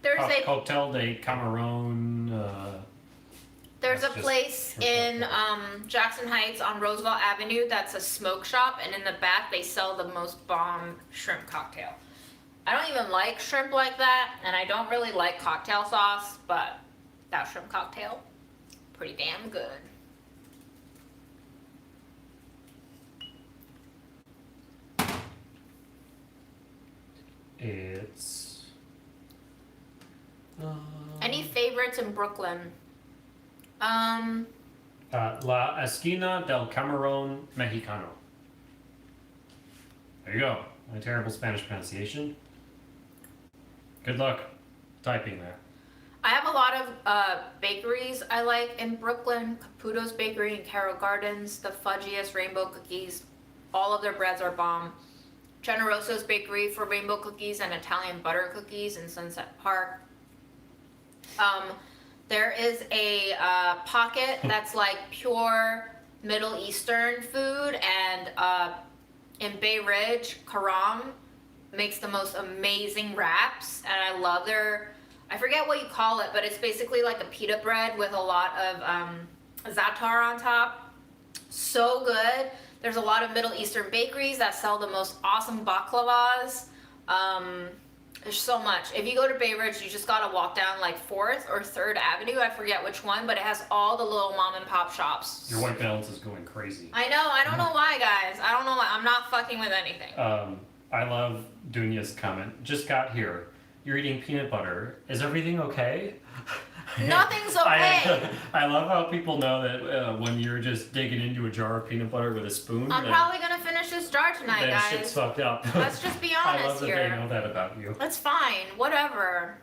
There's a Hotel de Cameron. There's a That's just place shrimp in cocktail. Jackson Heights on Roosevelt Avenue that's a smoke shop, and in the back they sell the most bomb shrimp cocktail. I don't even like shrimp like that, and I don't really like cocktail sauce, but that shrimp cocktail, pretty damn good. It's. Any favorites in Brooklyn? La Esquina del Camarón Mexicano. There you go. My terrible Spanish pronunciation. Good luck typing that. I have a lot of bakeries I like in Brooklyn. Caputo's Bakery in Carroll Gardens, the fudgiest rainbow cookies. All of their breads are bomb. Generoso's Bakery for rainbow cookies and Italian butter cookies in Sunset Park. There is a pocket that's like pure Middle Eastern food, and in Bay Ridge, Karam makes the most amazing wraps, and I love their, I forget what you call it, but it's basically like a pita bread with a lot of za'atar on top. So good. There's a lot of Middle Eastern bakeries that sell the most awesome baklavas. There's so much. If you go to Bay Ridge, you just gotta walk down like 4th or 3rd Avenue. I forget which one, but it has all the little mom and pop shops. Your white balance is going crazy. I know. I don't know why, guys. I don't know why. I'm not fucking with anything. I love Dunya's comment. Just got here. You're eating peanut butter. Is everything okay? Nothing's okay. I love how people know that when you're just digging into a jar of peanut butter with a spoon. I'm probably gonna finish this jar tonight, that shit's guys. fucked up. Let's just be I honest love that here. they know that about you. That's fine. Whatever.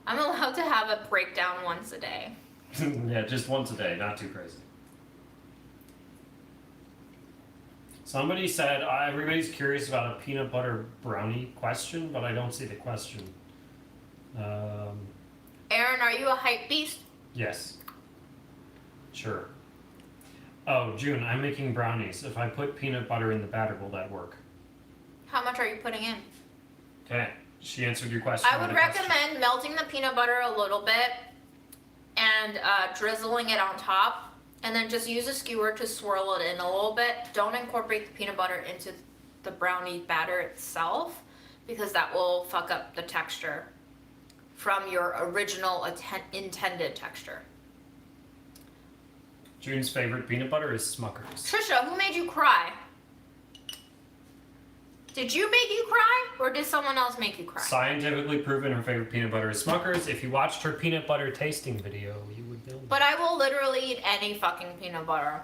I'm allowed to have a breakdown once a day. Yeah, just once a day, not too crazy. Somebody said everybody's curious about a peanut butter brownie question, but I don't see the question. Aaron, are you a hype beast? Yes. Sure. Oh, June, I'm making brownies. If I put peanut butter in the batter, will that work? How much are you putting in? Okay. She answered your question. I would recommend melting the peanut butter a little bit and drizzling it on top, and then just use a skewer to swirl it in a little bit. Don't incorporate the peanut butter into the brownie batter itself, because that will fuck up the texture from your original intended texture. June's favorite peanut butter is Smucker's. Trisha, who made you cry? Did you make you cry, or did someone else make you cry? Scientifically proven her favorite peanut butter is Smucker's. If you watched her peanut butter tasting video, you would know. But I will literally eat any fucking peanut butter.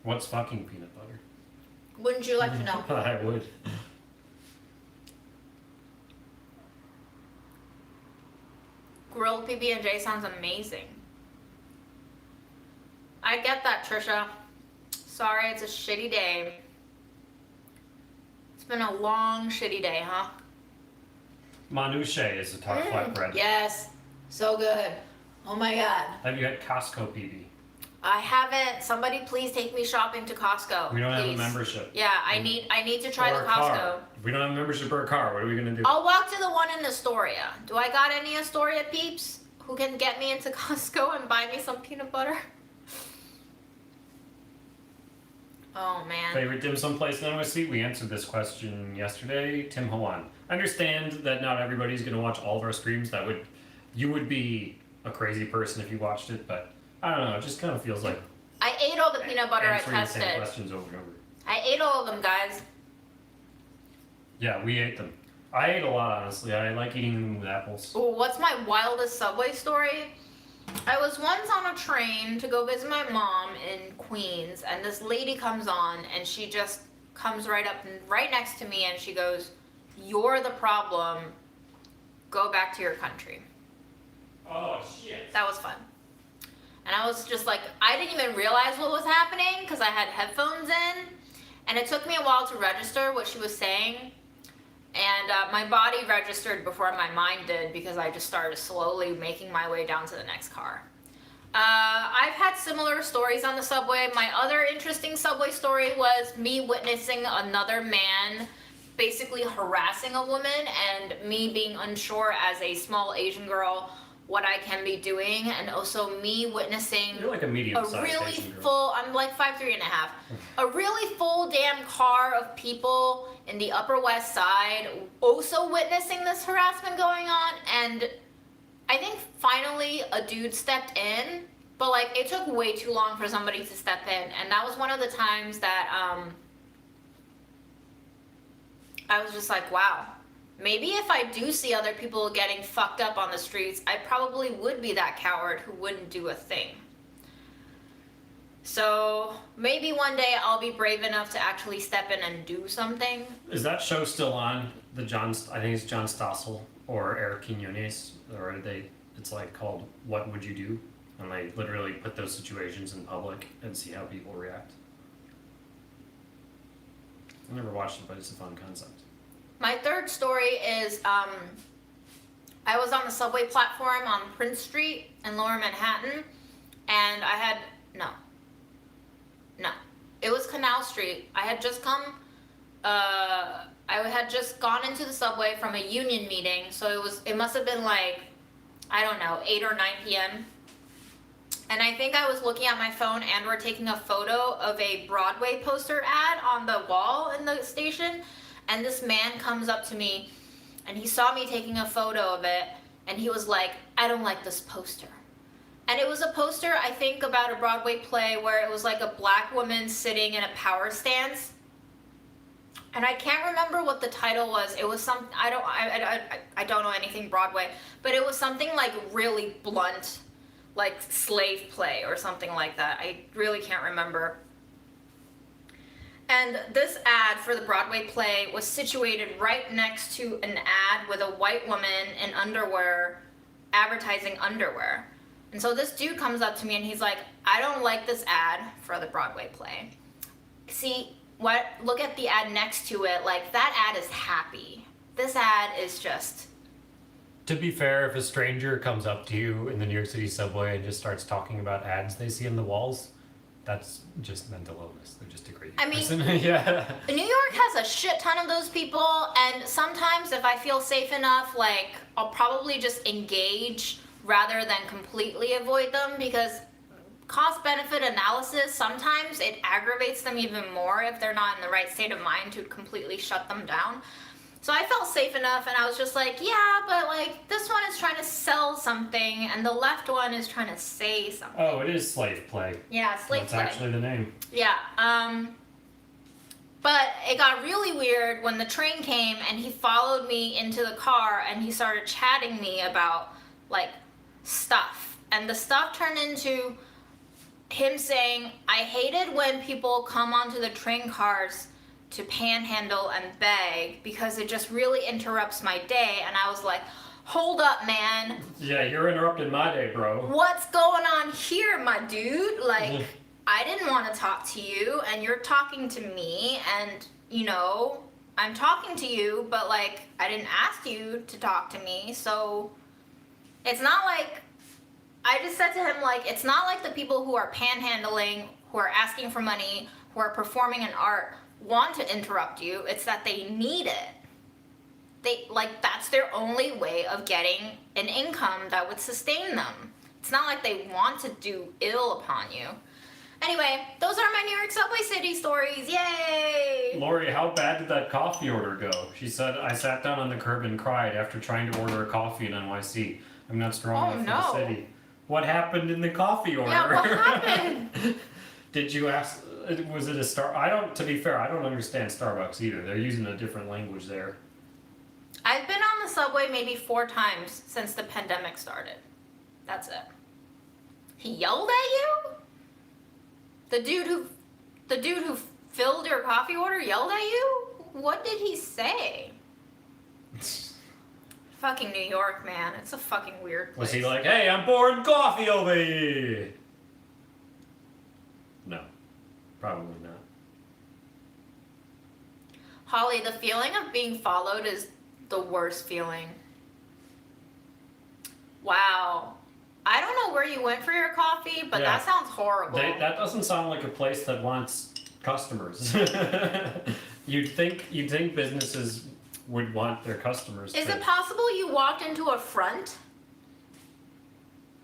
What's fucking peanut butter? Wouldn't you like to know? I would. Grilled PB&J sounds amazing. I get that, Trisha. Sorry, it's a shitty day. It's been a long, shitty day, huh? Manouche is a tart flatbread. Yes, so good. Oh my god. Have you had Costco PB? I haven't. Somebody please take me shopping to Costco. We don't have a please. membership. Yeah, I need to try Or the a Costco. car. If we don't have a membership or a car, what are we gonna do? I'll walk to the one in Astoria. Do I got any Astoria peeps who can get me into Costco and buy me some peanut butter? Oh man. Favorite dim sum place in NYC? We answered this question yesterday. Tim Hawan. I understand that not everybody's gonna watch all of our streams. You would be a crazy person if you watched it, but I don't know. It just kind of feels like I ate all the peanut butter I answering the same tested. questions over and over. I ate all of them, guys. Yeah, we ate them. I ate a lot, honestly. I like eating them with apples. Ooh, what's my wildest Subway story? I was once on a train to go visit my mom in Queens, and this lady comes on, and she just comes right up and right next to me, and she goes, "You're the problem. Go back to your country." Oh, shit. That was fun. And I was just like, I didn't even realize what was happening because I had headphones in, and it took me a while to register what she was saying. And my body registered before my mind did, because I just started slowly making my way down to the next car. I've had similar stories on the subway. My other interesting subway story was me witnessing another man basically harassing a woman, and me being unsure as a small Asian girl what I can be doing, and also me witnessing You're like a a medium-sized really Asian girl. full, I'm like 5'3.5", a really full damn car of people in the Upper West Side also witnessing this harassment going on, and I think finally a dude stepped in, but like it took way too long for somebody to step in, and that was one of the times that I was just like, wow, maybe if I do see other people getting fucked up on the streets, I probably would be that coward who wouldn't do a thing. So maybe one day I'll be brave enough to actually step in and do something. Is that show still on? I think it's John Stossel or Eric Quinones, or it's like called What Would You Do? And they literally put those situations in public and see how people react. I never watched it, but it's a fun concept. My third story is I was on the subway platform on Prince Street in Lower Manhattan, and it was Canal Street. I had just gone into the subway from a union meeting, so it must have been like, I don't know, 8 or 9 p.m. And I think I was looking at my phone and we're taking a photo of a Broadway poster ad on the wall in the station, and this man comes up to me and he saw me taking a photo of it, and he was like, I don't like this poster. And it was a poster, I think, about a Broadway play where it was like a black woman sitting in a power stance. And I can't remember what the title was. It was some, I don't know anything Broadway, but it was something like really blunt, like slave play or something like that. I really can't remember. And this ad for the Broadway play was situated right next to an ad with a white woman in underwear advertising underwear. And so this dude comes up to me and he's like, I don't like this ad for the Broadway play. See, look at the ad next to it. Like, that ad is happy. This ad is just... To be fair, if a stranger comes up to you in the New York City subway and just starts talking about ads they see on the walls, that's just mental illness. They're just a crazy person. Yeah. New York has a shit ton of those people, and sometimes if I feel safe enough, like, I'll probably just engage rather than completely avoid them, because cost-benefit analysis, sometimes it aggravates them even more if they're not in the right state of mind to completely shut them down. So I felt safe enough, and I was just like, yeah, but like, this one is trying to sell something, and the left one is trying to say something. Oh, it is slave play. Yeah, slave play. That's actually the name. Yeah, but it got really weird when the train came, and he followed me into the car, and he started chatting me about, like, stuff. And the stuff turned into him saying, I hated when people come onto the train cars to panhandle and beg because it just really interrupts my day. And I was like, hold up, man. Yeah, you're interrupting my day, bro. What's going on here, my dude? Like, I didn't want to talk to you, and you're talking to me, and, you know, I'm talking to you, but, like, I didn't ask you to talk to me, so it's not like, I just said to him, like, it's not like the people who are panhandling, who are asking for money, who are performing an art, want to interrupt you. It's that they need it. That's their only way of getting an income that would sustain them. It's not like they want to do ill upon you. Anyway, those are my New York Subway City stories. Yay! Lori, how bad did that coffee order go? She said, I sat down on the curb and cried after trying to order a coffee in NYC. I'm not strong enough for the city. What happened in the coffee order? Yeah, what happened? Did you ask, was it to be fair, I don't understand Starbucks either. They're using a different language there. I've been on the subway maybe 4 times since the pandemic started. That's it. He yelled at you? The dude who filled your coffee order yelled at you? What did he say? Fucking New York, man. It's a fucking weird place. Was he like, hey, I'm pouring coffee over here? No. Probably not. Holly, the feeling of being followed is the worst feeling. Wow. I don't know where you went for your coffee, but Yeah. that sounds horrible. That doesn't sound like a place that wants customers. you'd think businesses would want their customers. Is to, it possible you walked into a front?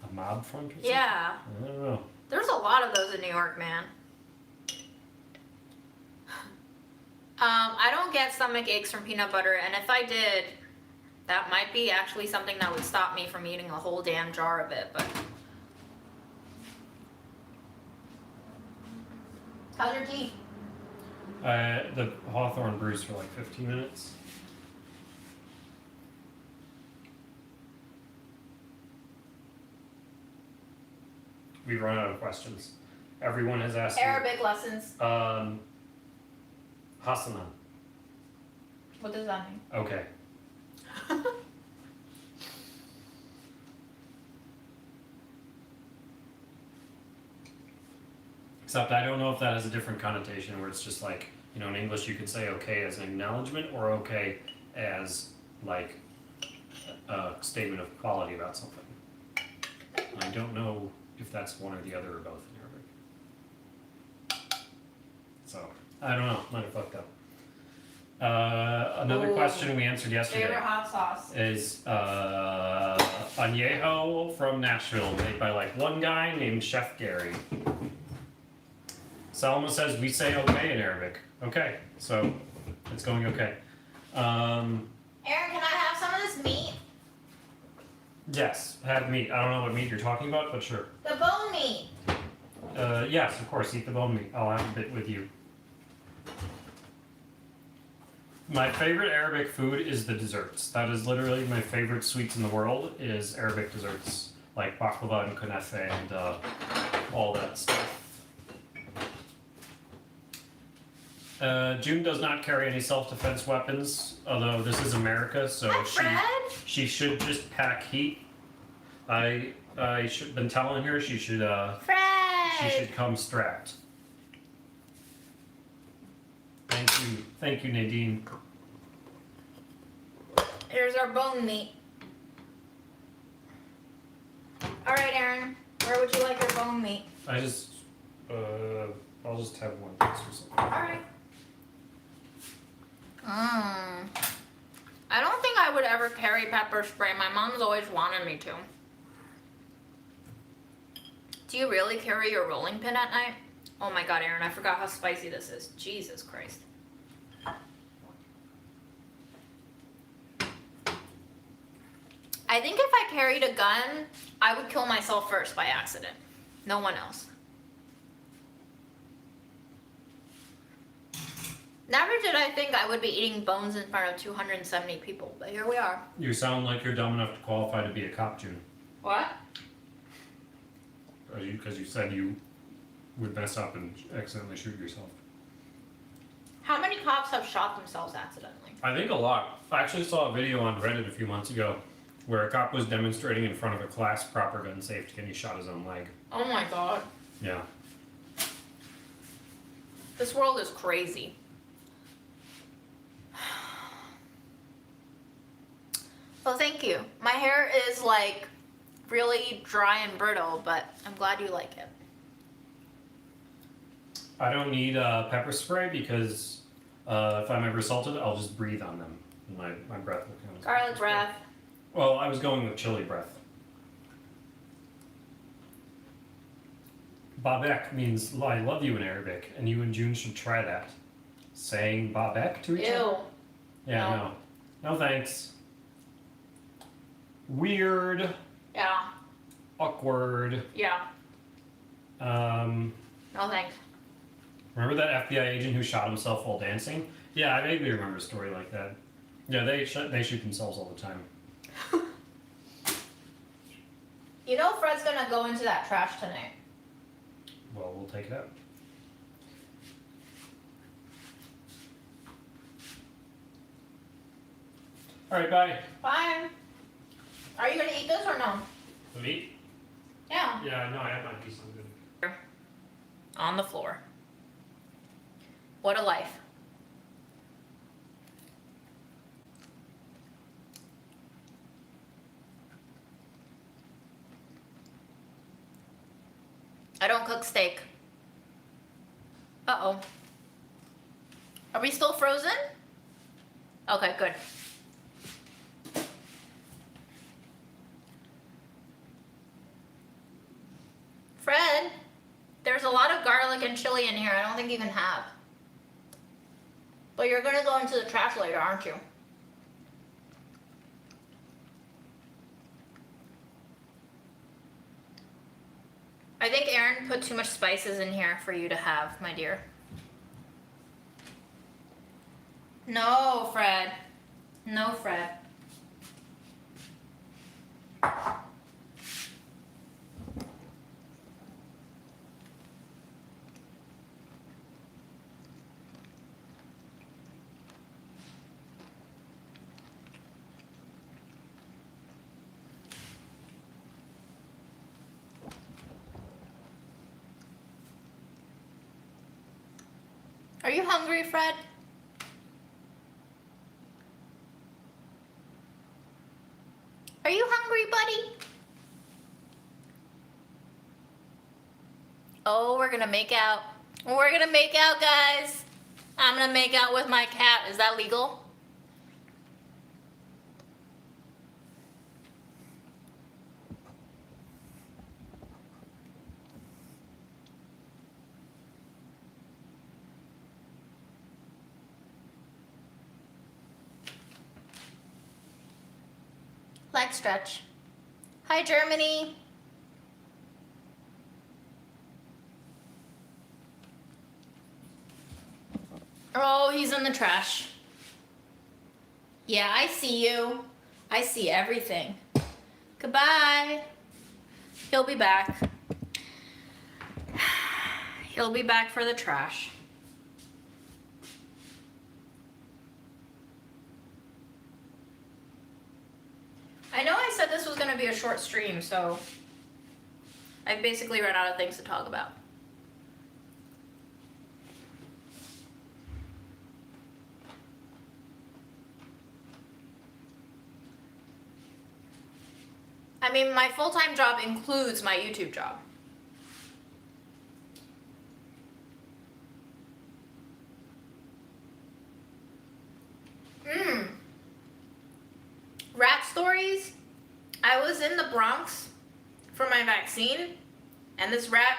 a mob front or something? Yeah. I don't know. There's a lot of those in New York, man. I don't get stomach aches from peanut butter, and if I did, that might be actually something that would stop me from eating a whole damn jar of it, but. How's your tea? The Hawthorne brews for like 15 minutes. We've run out of questions. Everyone has asked. Arabic lessons. Hasana. What does that mean? Okay. Except I don't know if that has a different connotation where it's just like, in English you could say okay as an acknowledgement or okay as like a statement of quality about something. I don't know if that's one or the other or both in Arabic. So, I don't know, might have fucked up. Another Ooh. question we answered yesterday Favorite hot sauce? is añejo from Nashville, made by like one guy named Chef Gary. Salma says we say okay in Arabic. Okay, so it's going okay. Aaron, can I have some of this meat? Yes, have meat. I don't know what meat you're talking about, but sure. The bone meat. Yes, of course, eat the bone meat. I'll have a bit with you. My favorite Arabic food is the desserts. That is literally my favorite sweets in the world is Arabic desserts, like baklava and kunafe and all that stuff. June does not carry any self-defense weapons, although this is America, so Hi, Fred. she should just pack heat. I should been telling her she should Fred. come strapped. Thank you, Nadine. Here's our bone meat. All right, Aaron. Where would you like your bone meat? I'll just have one piece or something. All right. I don't think I would ever carry pepper spray. My mom's always wanted me to. Do you really carry your rolling pin at night? Oh my god, Aaron, I forgot how spicy this is. Jesus Christ. I think if I carried a gun, I would kill myself first by accident. No one else. Never did I think I would be eating bones in front of 270 people, but here we are. You sound like you're dumb enough to qualify to be a cop, June. What? Because you said you would mess up and accidentally shoot yourself. How many cops have shot themselves accidentally? I think a lot. I actually saw a video on Reddit a few months ago where a cop was demonstrating in front of a class proper gun safety and he shot his own leg. Oh my god. Yeah. This world is crazy. Well, thank you. My hair is like really dry and brittle, but I'm glad you like it. I don't need pepper spray because if I'm ever assaulted, I'll just breathe on them. And my breath will count as Garlic pepper spray. breath. Well, I was going with chili breath. Babek means I love you in Arabic, and you and June should try that. Saying Babek to each other? Ew. Yeah, No. no thanks. Weird, Yeah. awkward. Yeah. Um, No thanks. remember that FBI agent who shot himself while dancing? Yeah, I vaguely remember a story like that. Yeah, they shoot themselves all the time. You know Fred's gonna go into that trash tonight. Well, we'll take it out. All right, bye. Bye. Are you gonna eat this or no? The meat? Yeah. Yeah, no, I have my piece. I'm good. On the floor. What a life. I don't cook steak. Uh-oh. Are we still frozen? Okay, good. Fred, there's a lot of garlic and chili in here I don't think you can have. But you're gonna go into the trash later, aren't you? I think Aaron put too much spices in here for you to have, my dear. No, Fred. No, Fred. Are you hungry, Fred? Are you hungry, buddy? Oh, we're gonna make out. We're gonna make out, guys. I'm gonna make out with my cat. Is that legal? Leg stretch. Hi, Germany. Oh, he's in the trash. Yeah, I see you. I see everything. Goodbye. He'll be back. He'll be back for the trash. I know I said this was going to be a short stream, so I've basically run out of things to talk about. I mean, my full-time job includes my YouTube job. Rat stories. I was in the Bronx for my vaccine, and this rat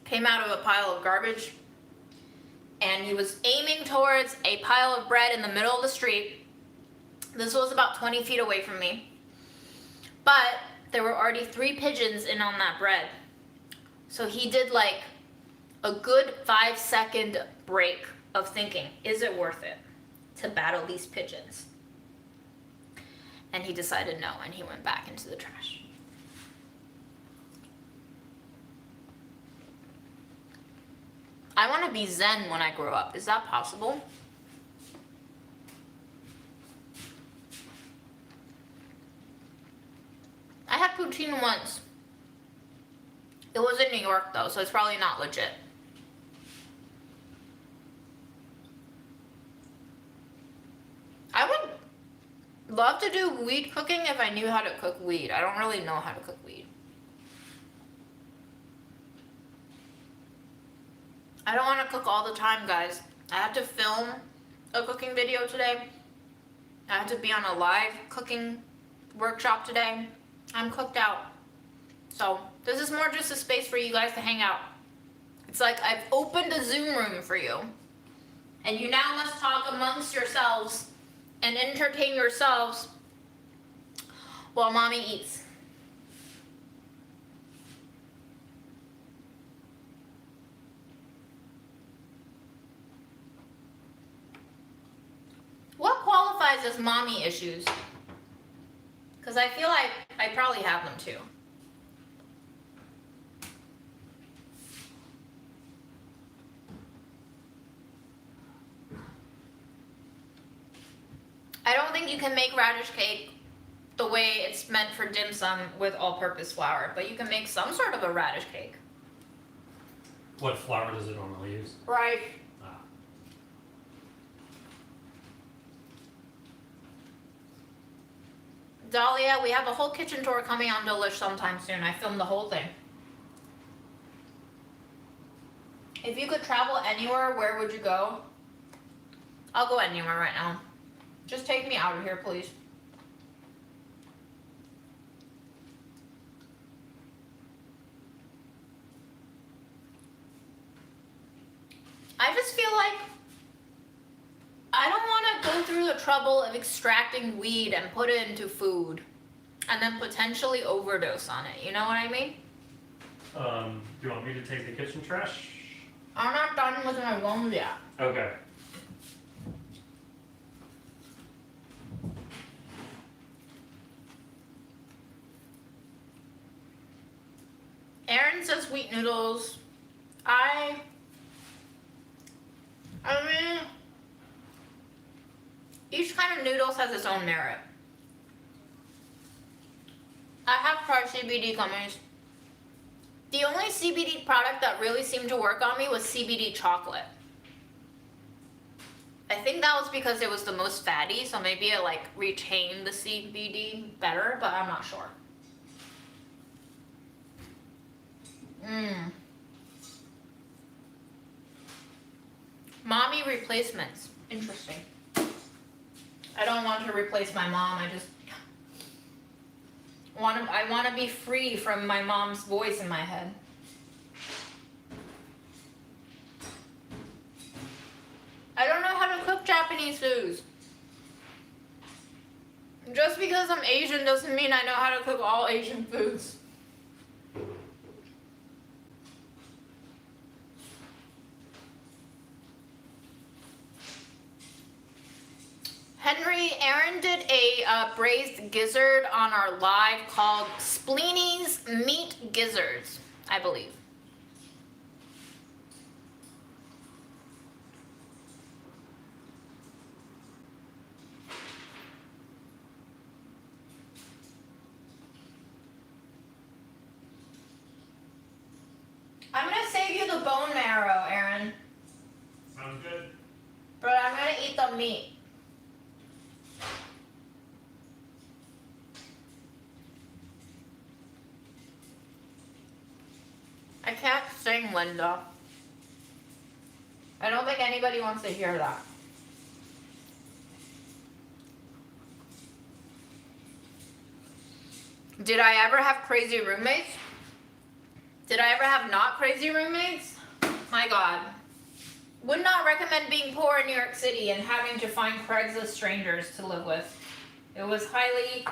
came out of a pile of garbage, and he was aiming towards a pile of bread in the middle of the street. This was about 20 feet away from me, but there were already 3 pigeons in on that bread. So he did like a good 5-second break of thinking, is it worth it to battle these pigeons? And he decided no, and he went back into the trash. I want to be Zen when I grow up. Is that possible? I had poutine once. It was in New York though, so it's probably not legit. I would love to do weed cooking if I knew how to cook weed. I don't really know how to cook weed. I don't want to cook all the time, guys. I had to film a cooking video today. I had to be on a live cooking workshop today. I'm cooked out. So this is more just a space for you guys to hang out. It's like I've opened a Zoom room for you. And you now must talk amongst yourselves and entertain yourselves while mommy eats. What qualifies as mommy issues? Because I feel like I probably have them too. I don't think you can make radish cake the way it's meant for dim sum with all-purpose flour, but you can make some sort of a radish cake. What flour does it normally use? Right. Ah. Dahlia, we have a whole kitchen tour coming on Delish sometime soon. I filmed the whole thing. If you could travel anywhere, where would you go? I'll go anywhere right now. Just take me out of here, please. I just feel like I don't want to go through the trouble of extracting weed and put it into food and then potentially overdose on it. You know what I mean? Do you want me to take the kitchen trash? I'm not done with my loans yet. Okay. Aaron says wheat noodles. I mean, each kind of noodles has its own merit. I have tried CBD gummies. The only CBD product that really seemed to work on me was CBD chocolate. I think that was because it was the most fatty, so maybe it like retained the CBD better, but I'm not sure. Mommy replacements. Interesting. I don't want to replace my mom. I want to be free from my mom's voice in my head. I don't know how to cook Japanese foods. Just because I'm Asian doesn't mean I know how to cook all Asian foods. Aaron did a braised gizzard on our live called Spleeny's Meat Gizzards, I believe. I'm gonna save you the bone marrow, Aaron. Sounds good. But I'm gonna eat the meat. I can't sing, Linda. I don't think anybody wants to hear that. Did I ever have crazy roommates? Did I ever have not crazy roommates? My God. Would not recommend being poor in New York City and having to find Craigslist strangers to live with. It was highly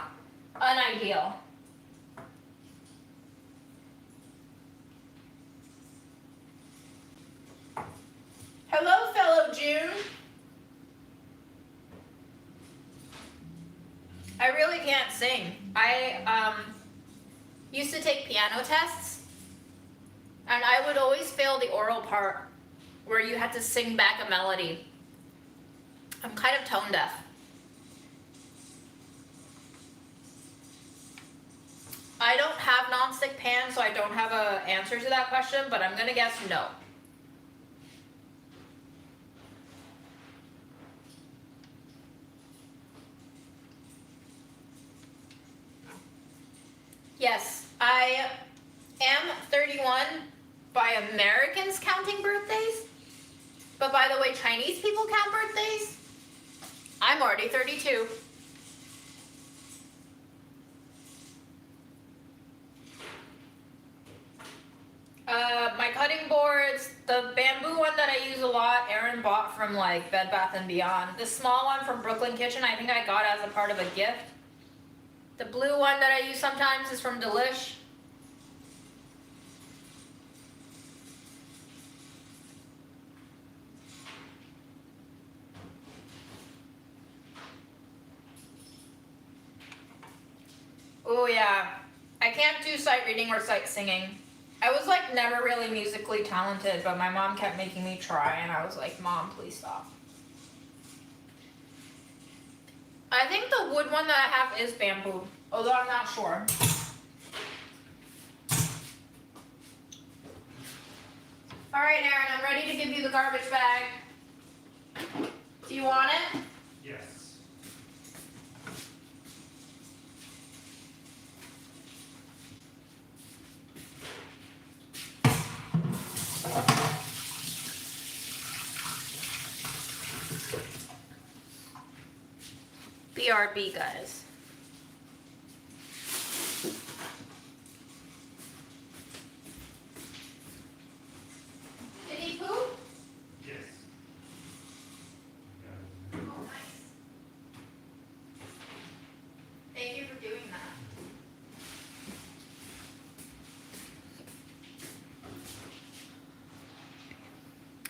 unideal. Hello, fellow June. I really can't sing. I used to take piano tests, and I would always fail the oral part where you had to sing back a melody. I'm kind of tone deaf. I don't have nonstick pans, so I don't have an answer to that question, but I'm gonna guess no. Yes, I am 31 by Americans counting birthdays, but by the way Chinese people count birthdays, I'm already 32. My cutting boards, the bamboo one that I use a lot, Aaron bought from like Bed Bath & Beyond. The small one from Brooklyn Kitchen, I think I got as a part of a gift. The blue one that I use sometimes is from Delish. Oh yeah, I can't do sight reading or sight singing. I was like never really musically talented, but my mom kept making me try, and I was like, Mom, please stop. I think the wood one that I have is bamboo, although I'm not sure. All right, Aaron, I'm ready to give you the garbage bag. Do you want it? Yes. BRB, guys. Did he poop? Yes. Oh, nice. Thank you for doing that.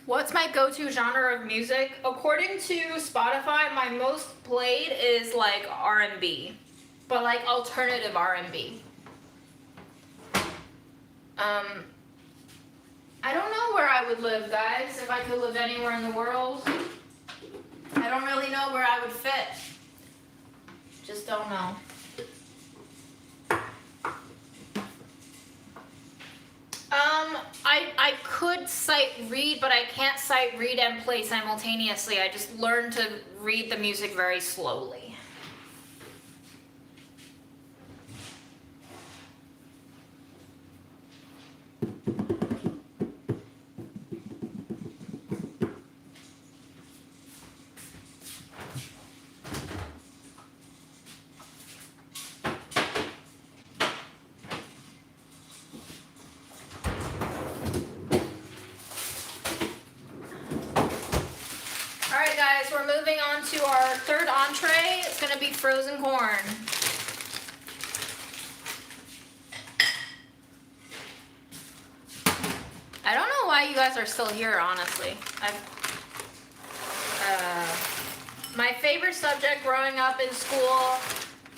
What's my go-to genre of music? According to Spotify, my most played is like R&B, but like alternative R&B. I don't know where I would live, guys. If I could live anywhere in the world, I don't really know where I would fit. Just don't know. I could sight read, but I can't sight read and play simultaneously. I just learned to read the music very slowly. Alright guys, we're moving on to our third entree. It's gonna be frozen corn. I don't know why you guys are still here, honestly. My favorite subject growing up in school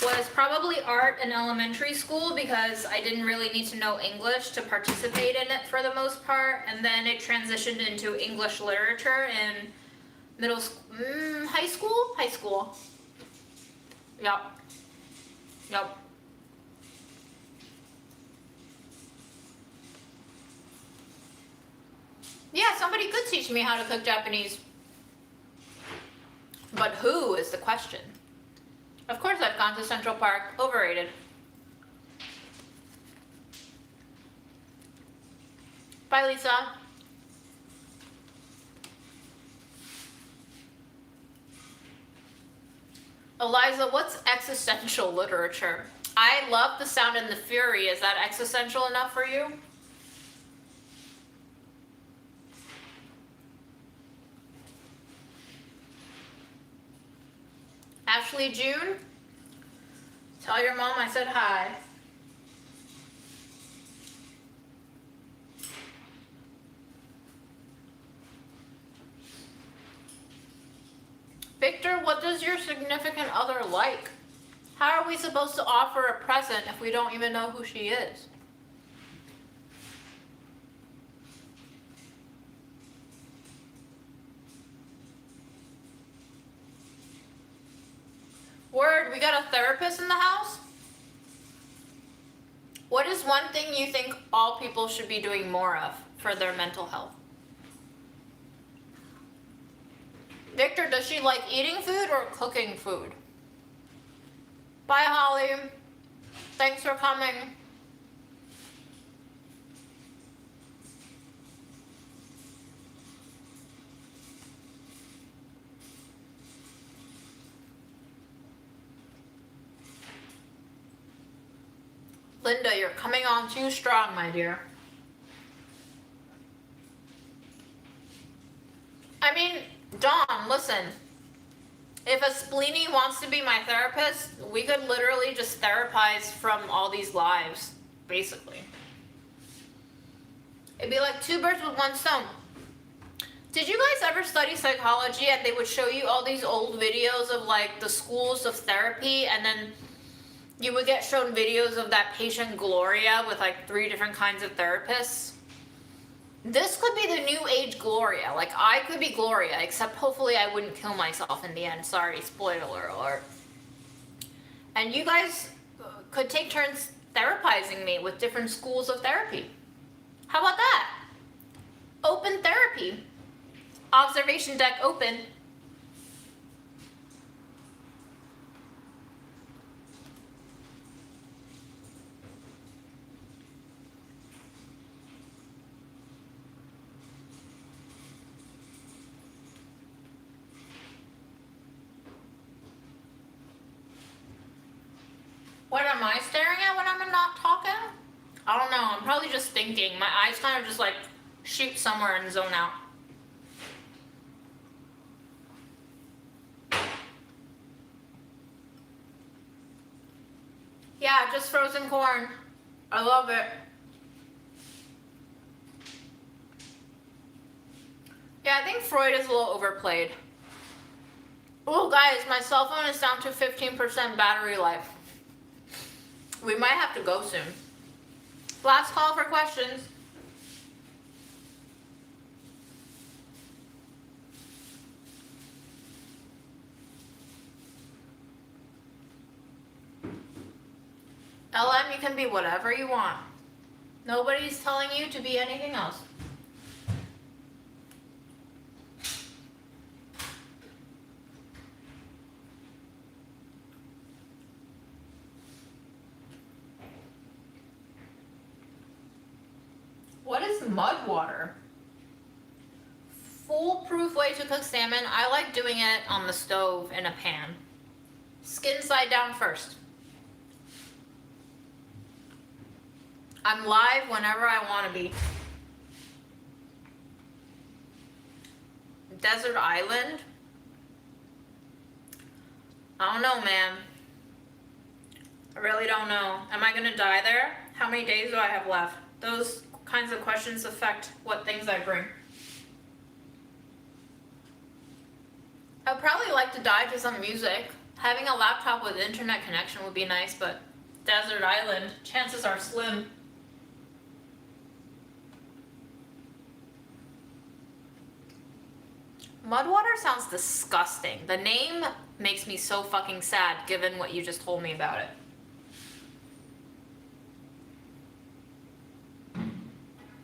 was probably art in elementary school because I didn't really need to know English to participate in it for the most part, and then it transitioned into English literature in middle school, high school? High school. Yep. Yep. Yeah, somebody could teach me how to cook Japanese. But who is the question? Of course I've gone to Central Park. Overrated. Bye, Lisa. Eliza, what's existential literature? I love The Sound and the Fury. Is that existential enough for you? Ashley June, tell your mom I said hi. Victor, what does your significant other like? How are we supposed to offer a present if we don't even know who she is? Word, we got a therapist in the house? What is one thing you think all people should be doing more of for their mental health? Victor, does she like eating food or cooking food? Bye, Holly. Thanks for coming. Linda, you're coming on too strong, my dear. I mean, Dawn, listen. If a spleenie wants to be my therapist, we could literally just therapize from all these lives, basically. It'd be like 2 birds with 1 stone. Did you guys ever study psychology and they would show you all these old videos of like the schools of therapy, and then you would get shown videos of that patient Gloria with like 3 different kinds of therapists? This could be the new age Gloria. Like, I could be Gloria, except hopefully I wouldn't kill myself in the end. Sorry, spoiler alert. And you guys could take turns therapizing me with different schools of therapy. How about that? Open therapy. Observation deck open. am I staring at when I'm not talking? I don't know. I'm probably just thinking. My eyes kind of just like shoot somewhere and zone out. Yeah, just frozen corn. I love it. Yeah, I think Freud is a little overplayed. Oh, guys, my cell phone is down to 15% battery life. We might have to go soon. Last call for questions. LM, you can be whatever you want. Nobody's telling you to be anything else. What is mud water? Foolproof way to cook salmon. I like doing it on the stove in a pan. Skin side down first. I'm live whenever I want to be. Desert island? I don't know, man. I really don't know. Am I gonna die there? How many days do I have left? Those kinds of questions affect what things I bring. I'd probably like to die to some music. Having a laptop with internet connection would be nice, but desert island, chances are slim. Mudwater sounds disgusting. The name makes me so fucking sad given what you just told me about it.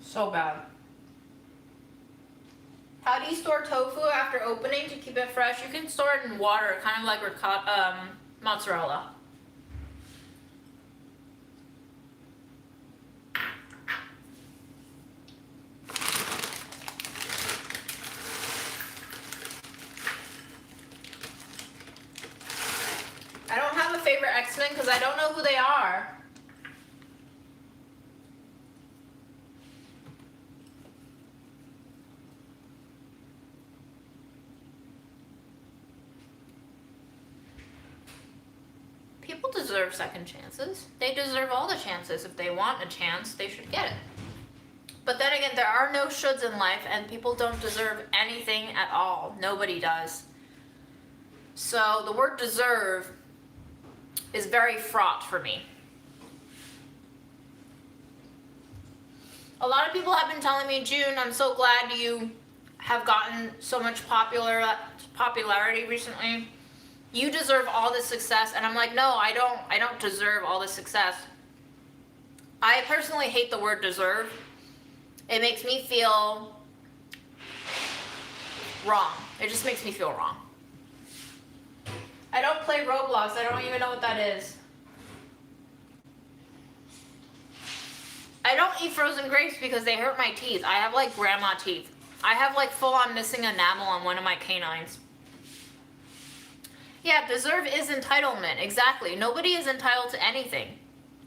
So bad. How do you store tofu after opening to keep it fresh? You can store it in water, kind of like mozzarella. I don't have a favorite X-Men because I don't know who they are. People deserve second chances. They deserve all the chances. If they want a chance, they should get it. But then again, there are no shoulds in life, and people don't deserve anything at all. Nobody does. So the word deserve is very fraught for me. A lot of people have been telling me, June, I'm so glad you have gotten so much popularity recently. You deserve all this success. And I'm like, no, I don't deserve all this success. I personally hate the word deserve. It makes me feel wrong. It just makes me feel wrong. I don't play Roblox. I don't even know what that is. I don't eat frozen grapes because they hurt my teeth. I have like grandma teeth. I have like full on missing enamel on one of my canines. Yeah, deserve is entitlement. Exactly. Nobody is entitled to anything.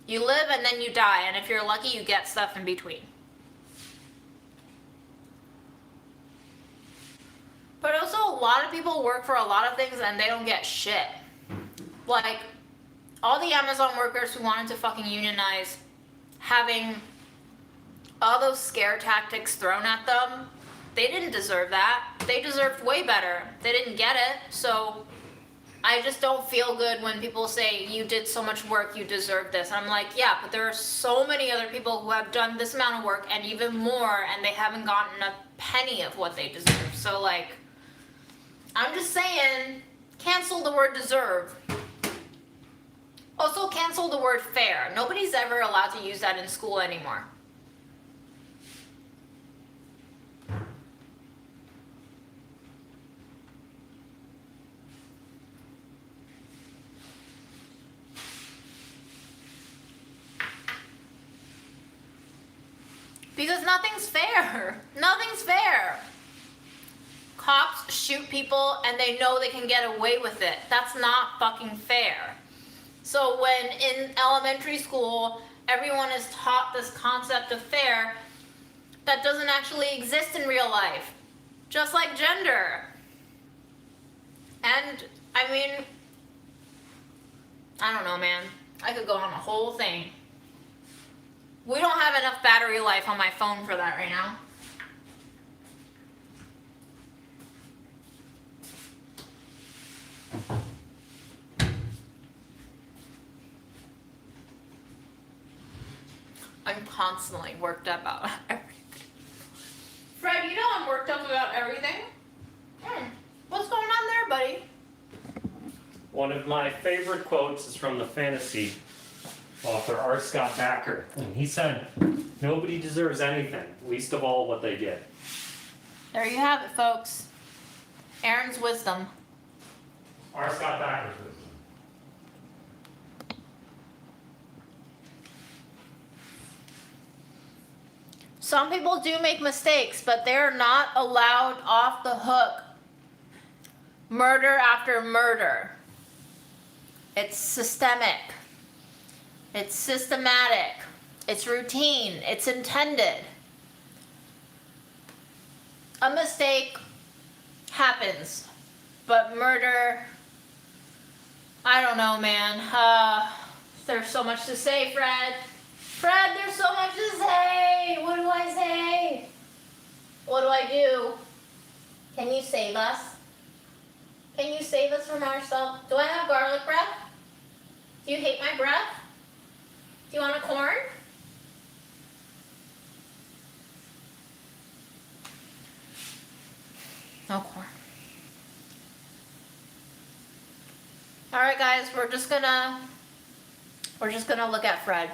You live and then you die, and if you're lucky, you get stuff in between. But also, a lot of people work for a lot of things and they don't get shit. Like, all the Amazon workers who wanted to fucking unionize, having all those scare tactics thrown at them, they didn't deserve that. They deserved way better. They didn't get it, so I just don't feel good when people say, you did so much work, you deserve this. And I'm like, yeah, but there are so many other people who have done this amount of work and even more, and they haven't gotten a penny of what they deserve. So, like, I'm just saying, cancel the word deserve. Also, cancel the word fair. Nobody's ever allowed to use that in school anymore. Because nothing's fair. Nothing's fair. Cops shoot people and they know they can get away with it. That's not fucking fair. So when in elementary school, everyone is taught this concept of fair that doesn't actually exist in real life. Just like gender. And, I mean, I don't know, man. I could go on a whole thing. We don't have enough battery life on my phone for that right now. I'm constantly worked up about everything. Fred, you know I'm worked up about everything. What's going on there, buddy? One of my favorite quotes is from the fantasy author R. Scott Bakker. And he said, "Nobody deserves anything, least of all what they get." There you have it, folks. Aaron's wisdom. R. Scott Bakker's wisdom. Some people do make mistakes, but they're not allowed off the hook. Murder after murder. It's systemic. It's systematic. It's routine. It's intended. A mistake happens, but murder, I don't know, man. There's so much to say, Fred. Fred, there's so much to say. What do I say? What do I do? Can you save us? Can you save us from ourselves? Do I have garlic breath? Do you hate my breath? Do you want a corn? No corn. All right, guys, we're just gonna look at Fred.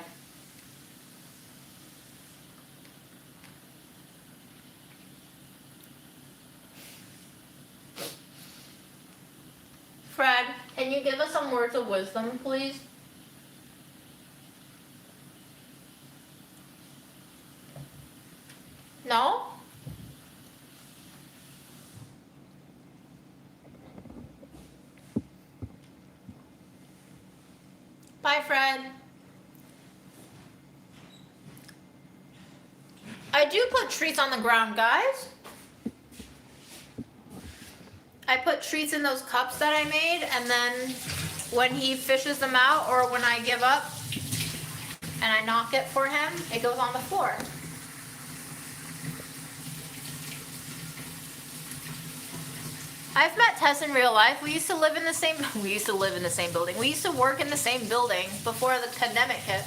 Fred, can you give us some words of wisdom, please? No? Bye, Fred. I do put treats on the ground, guys. I put treats in those cups that I made, and then when he fishes them out or when I give up and I knock it for him, it goes on the floor. I've met Tess in real life. We used to live in the same building. We used to work in the same building before the pandemic hit.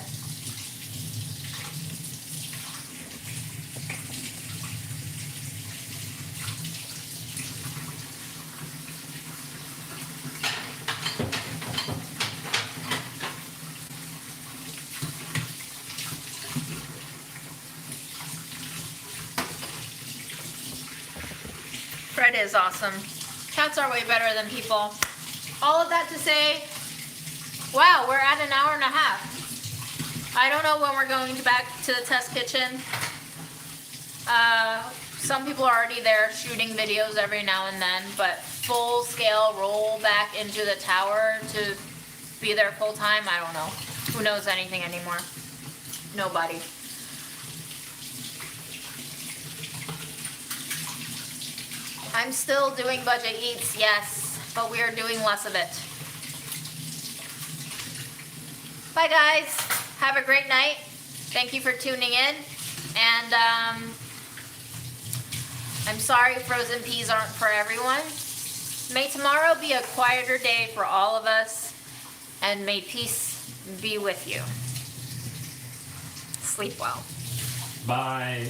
Fred is awesome. Cats are way better than people. All of that to say, wow, we're at an hour and a half. I don't know when we're going back to the test kitchen. Some people are already there shooting videos every now and then, but full scale roll back into the tower to be there full time, I don't know. Who knows anything anymore? Nobody. I'm still doing budget eats, yes, but we are doing less of it. Bye, guys. Have a great night. Thank you for tuning in. And I'm sorry frozen peas aren't for everyone. May tomorrow be a quieter day for all of us, and may peace be with you. Sleep well. Bye.